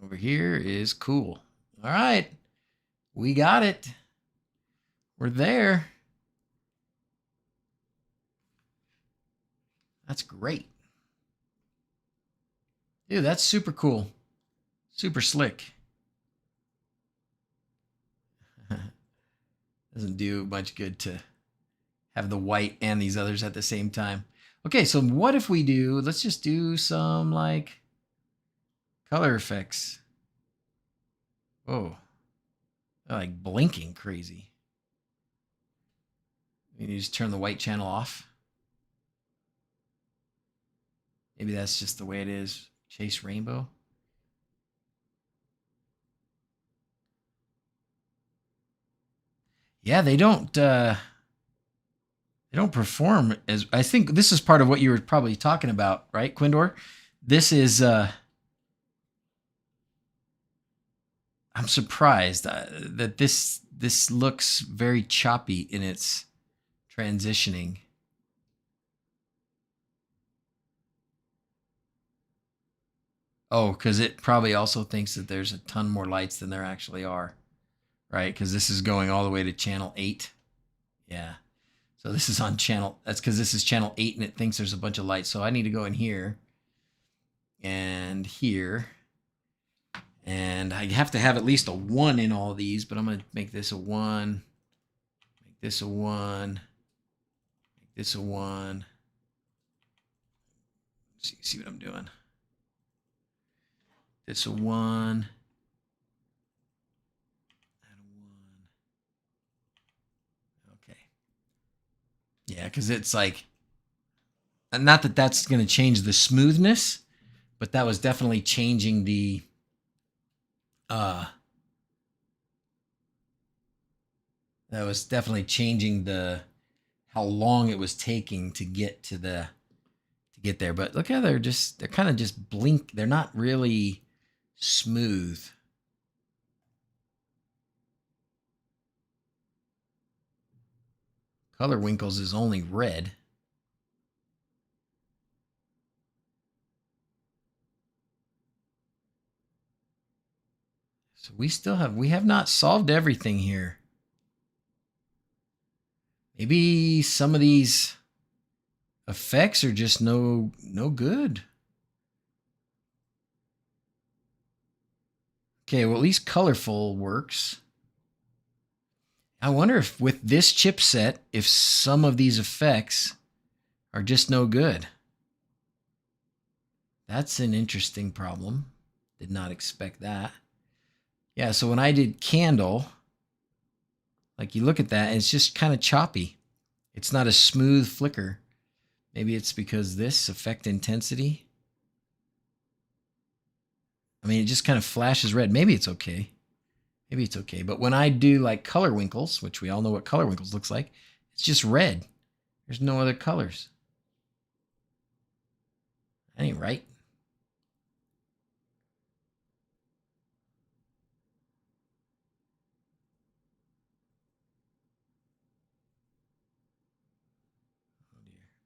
Speaker 1: Over here is cool. All right. We got it. We're there. That's great. Dude, that's super cool. Super slick. Doesn't do much good to have the white and these others at the same time. Okay, so what if we do, let's just do some like color effects. Oh, they're like blinking crazy. You just turn the white channel off. Maybe that's just the way it is. Chase rainbow. Yeah, they don't perform as, I think this is part of what you were probably talking about, right, Quindor? This is I'm surprised that this looks very choppy in its transitioning. Oh, because it probably also thinks that there's a ton more lights than there actually are, right? Because this is going all the way to channel 8. Yeah. So this is on channel, that's because this is channel 8 and it thinks there's a bunch of lights. So I need to go in here and here. And I have to have at least a 1 in all these, but I'm going to make this a 1. Make this a 1. Make this a 1. See what I'm doing. This a 1. Add a 1. Okay. Yeah, because it's like, not that that's going to change the smoothness, but that was definitely changing the how long it was taking to get to there. But look how they're kind of just blink. They're not really smooth. Color Winkles is only red. So we have not solved everything here. Maybe some of these effects are just no good. Okay, well, at least colorful works. I wonder if with this chipset, if some of these effects are just no good. That's an interesting problem. Did not expect that. Yeah, so when I did candle, like you look at that, and it's just kind of choppy. It's not a smooth flicker. Maybe it's because this effect intensity. I mean, it just kind of flashes red. Maybe it's okay. Maybe it's okay. But when I do like color winkles, which we all know what color winkles looks like, it's just red. There's no other colors. That ain't right.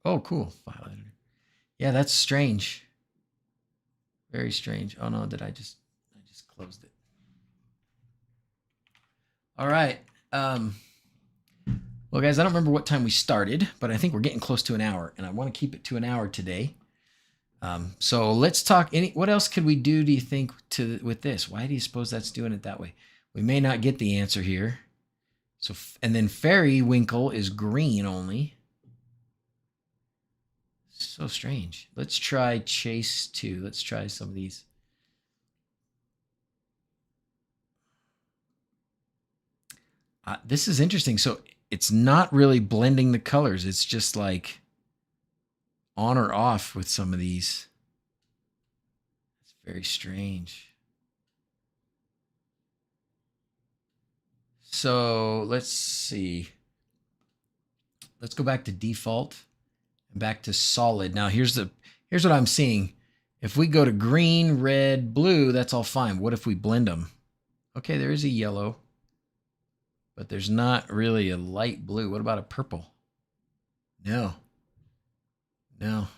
Speaker 1: Oh, cool. File editor. Yeah, that's strange. Very strange. Oh no, I just closed it. All right. Well, guys, I don't remember what time we started, but I think we're getting close to an hour, and I want to keep it to an hour today. So let's talk. What else could we do, do you think, with this? Why do you suppose that's doing it that way? We may not get the answer here. So, and then fairy winkle is green only. So strange. Let's try chase 2. Let's try some of these. This is interesting. So it's not really blending the colors. It's just like on or off with some of these. It's very strange. So let's see. Let's go back to default and back to solid. Now here's what I'm seeing. If we go to green, red, blue, that's all fine. What if we blend them? Okay, there is a yellow, but there's not really a light blue. What about a purple? No. No.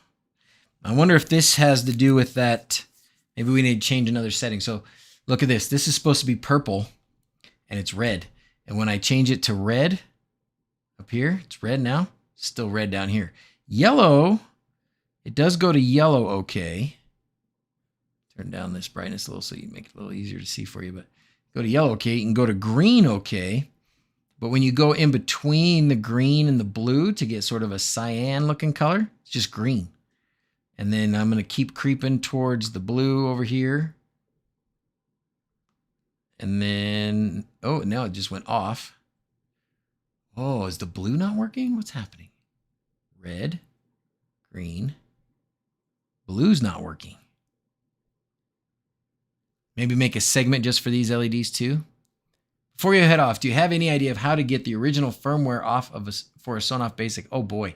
Speaker 1: I wonder if this has to do with that. Maybe we need to change another setting. So look at this. This is supposed to be purple and it's red. And when I change it to red up here, it's red now. Still red down here. Yellow, it does go to yellow okay. Turn down this brightness a little so you make it a little easier to see for you. But go to yellow okay. You can go to green okay. But when you go in between the green and the blue to get sort of a cyan looking color, it's just green. And then I'm going to keep creeping towards the blue over here. And then, oh, now it just went off. Oh, is the blue not working? What's happening? Red, green, blue's not working. Maybe make a segment just for these LEDs too. Before you head off, do you have any idea of how to get the original firmware off of for a Sonoff Basic? Oh boy.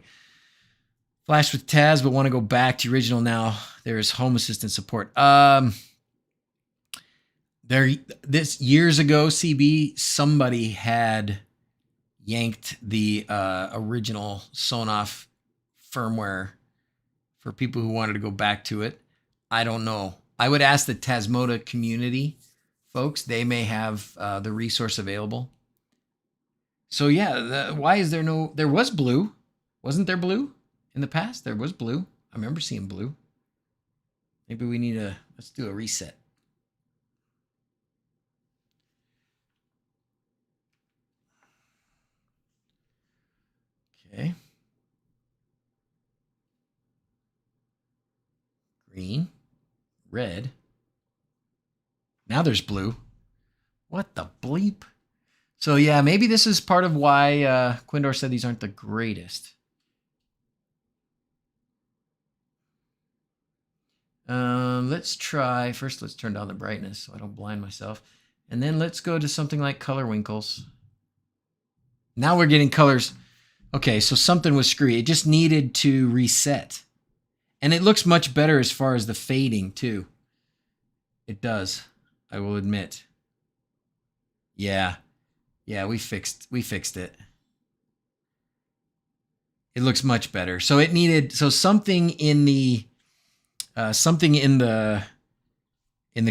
Speaker 1: Flash with Taz, but want to go back to original now. There is Home Assistant support. This years ago, CB, somebody had yanked the original Sonoff firmware for people who wanted to go back to it. I don't know. I would ask the Tasmota community folks. They may have the resource available. So yeah, why is there no? There was blue, wasn't there blue in the past? There was blue. I remember seeing blue. Maybe we need let's do a reset. Okay. Green, red. Now there's blue. What the bleep? So yeah, maybe this is part of why Quindor said these aren't the greatest. Let's try, first let's turn down the brightness so I don't blind myself. And then let's go to something like color winkles. Now we're getting colors. Okay, so something was screwy. It just needed to reset. And it looks much better as far as the fading too. It does, I will admit. Yeah, we fixed it. It looks much better. So it needed, so something in the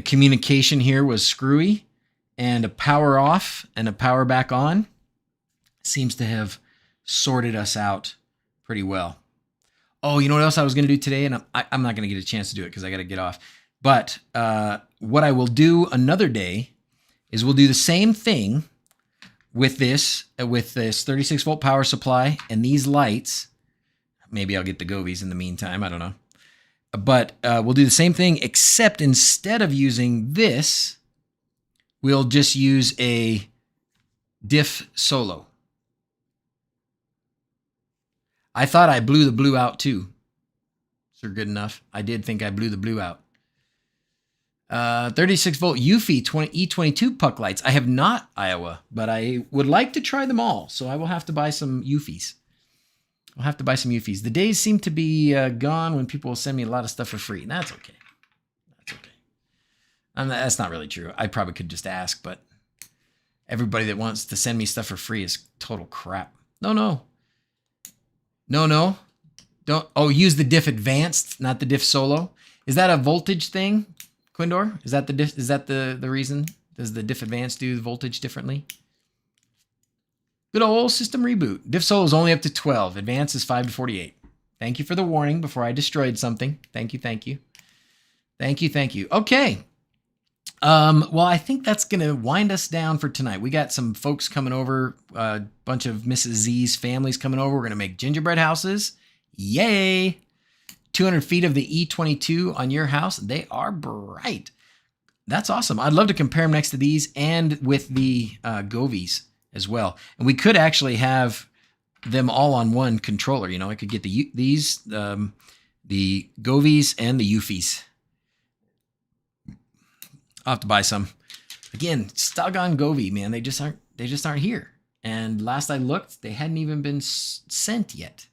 Speaker 1: communication here was screwy, and a power off and a power back on seems to have sorted us out pretty well. Oh, you know what else I was going to do today? And I'm not going to get a chance to do it because I got to get off. But what I will do another day is we'll do the same thing with this 36 volt power supply and these lights. Maybe I'll get the Govies in the meantime. I don't know. But we'll do the same thing, except instead of using this, we'll just use a diff solo. I thought I blew the blue out too. So good enough. I did think I blew the blue out. 36 volt Eufy E22 puck lights. I have not Iowa, but I would like to try them all. So I will have to buy some Eufys. I'll have to buy some Eufys. The days seem to be gone when people will send me a lot of stuff for free. That's okay. That's okay. That's not really true. I probably could just ask, but everybody that wants to send me stuff for free is total crap. No. Don't. Oh, use the diff advanced, not the diff solo. Is that a voltage thing, Quindor? Is that the diff? Is that the reason? Does the diff advanced do the voltage differently? Good old system reboot. Diff solo is only up to 12. Advanced is 5 to 48. Thank you for the warning before I destroyed something. Thank you. Okay. Well, I think that's going to wind us down for tonight. We got some folks coming over, a bunch of Mrs. Z's families coming over. We're going to make gingerbread houses. Yay. 200 feet of the E22 on your house. They are bright. That's awesome. I'd love to compare them next to these and with the Govies as well. And we could actually have them all on one controller. You know, I could get the Govies and the Eufys. I'll have to buy some. Again, Stogon Govee, man, they just aren't here. And last I looked, they hadn't even been sent yet.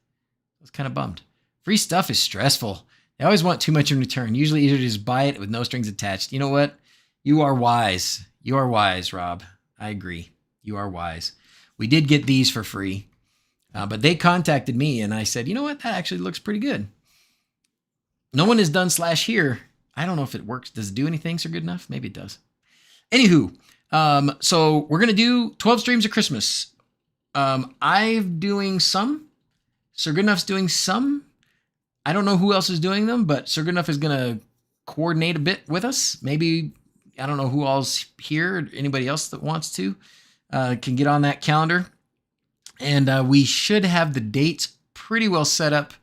Speaker 1: I was kind of bummed. Free stuff is stressful. They always want too much in return. Usually easier to just buy it with no strings attached. You know what? You are wise. You are wise, Rob. I agree. You are wise. We did get these for free, but they contacted me and I said, you know what? That actually looks pretty good. No one has done / here. I don't know if it works. Does it do anything so good enough? Maybe it does. Anywho, so we're going to do 12 streams of Christmas. I'm doing some. Sir Goodenough's doing some. I don't know who else is doing them, but Sir Goodeenough is going to coordinate a bit with us. Maybe, I don't know who all's here. Anybody else that wants to can get on that calendar. And we should have the dates pretty well set up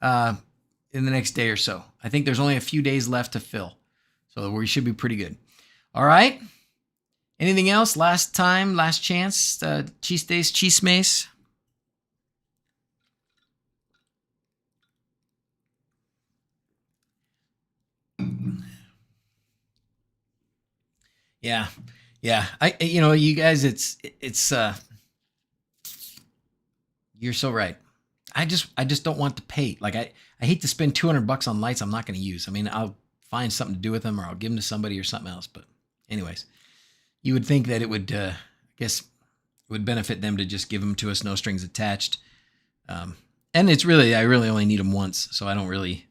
Speaker 1: in the next day or so. I think there's only a few days left to fill. So we should be pretty good. All right. Anything else? Last time, last chance. Cheese days, cheese mace. Yeah. You guys, it's you're so right. I just don't want to pay. Like I hate to spend $200 on lights I'm not going to use. I mean, I'll find something to do with them or I'll give them to somebody or something else. But anyways, you would think that it would, I guess, it would benefit them to just give them to us, no strings attached. And it's really, I really only need them once, so I don't really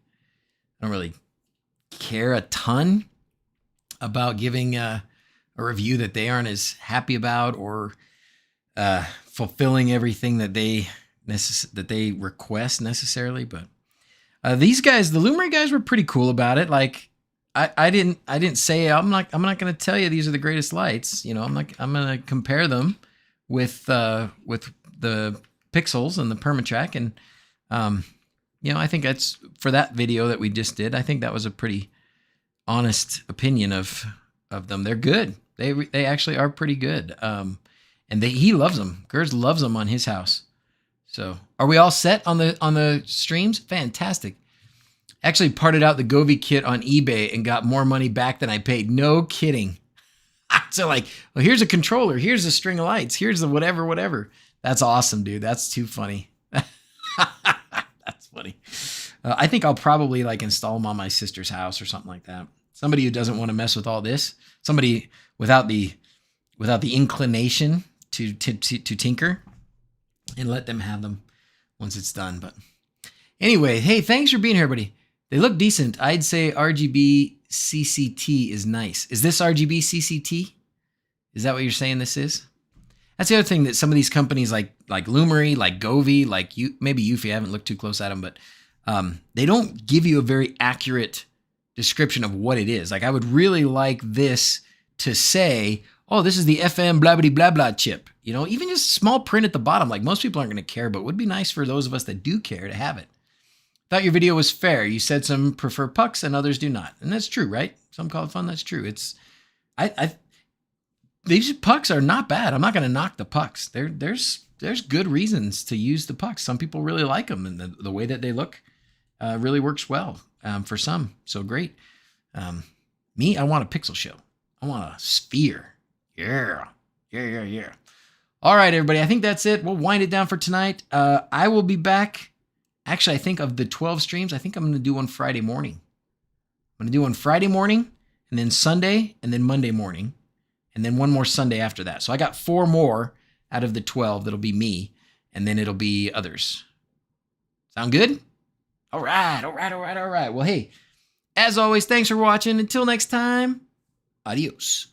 Speaker 1: care a ton about giving a review that they aren't as happy about or fulfilling everything that they request necessarily. But these guys, the Lumery guys, were pretty cool about it. Like I didn't say I'm not going to tell you these are the greatest lights. You know, I'm going to compare them with the pixels and the Permatrack. And I think that's, for that video that we just did, I think that was a pretty honest opinion of them. They're good. They actually are pretty good. And he loves them. Gers loves them on his house. So are we all set on the streams? Fantastic. Actually parted out the Govee kit on eBay and got more money back than I paid. No kidding. So like, well, here's a controller. Here's a string of lights. Here's the whatever. That's awesome, dude. That's too funny. That's funny. I think I'll probably like install them on my sister's house or something like that. Somebody who doesn't want to mess with all this. Somebody without the inclination to tinker, and let them have them once it's done. But anyway, hey, thanks for being here, everybody. They look decent. I'd say RGB CCT is nice. Is this RGB CCT? Is that what you're saying this is? That's the other thing that some of these companies like Lumery, like Govee, like maybe Eufy, I haven't looked too close at them, but they don't give you a very accurate description of what it is. Like I would really like this to say, oh, this is the FM blah, blah, blah, blah chip. You know, even just small print at the bottom. Like most people aren't going to care, but it would be nice for those of us that do care to have it. Thought your video was fair. You said some prefer pucks and others do not. And that's true, right? Some call it fun. That's true. these pucks are not bad. I'm not going to knock the pucks. There's good reasons to use the pucks. Some people really like them, and the way that they look really works well for some. So great. Me, I want a pixel show. I want a sphere. Yeah. All right, everybody. I think that's it. We'll wind it down for tonight. I will be back. Actually, I think of the 12 streams, I think I'm going to do one Friday morning. I'm going to do one Friday morning, and then Sunday, and then Monday morning, and then one more Sunday after that. So I got 4 more out of the 12 that'll be me, and then it'll be others. Sound good? All right. Well, hey, as always, thanks for watching. Until next time, adios.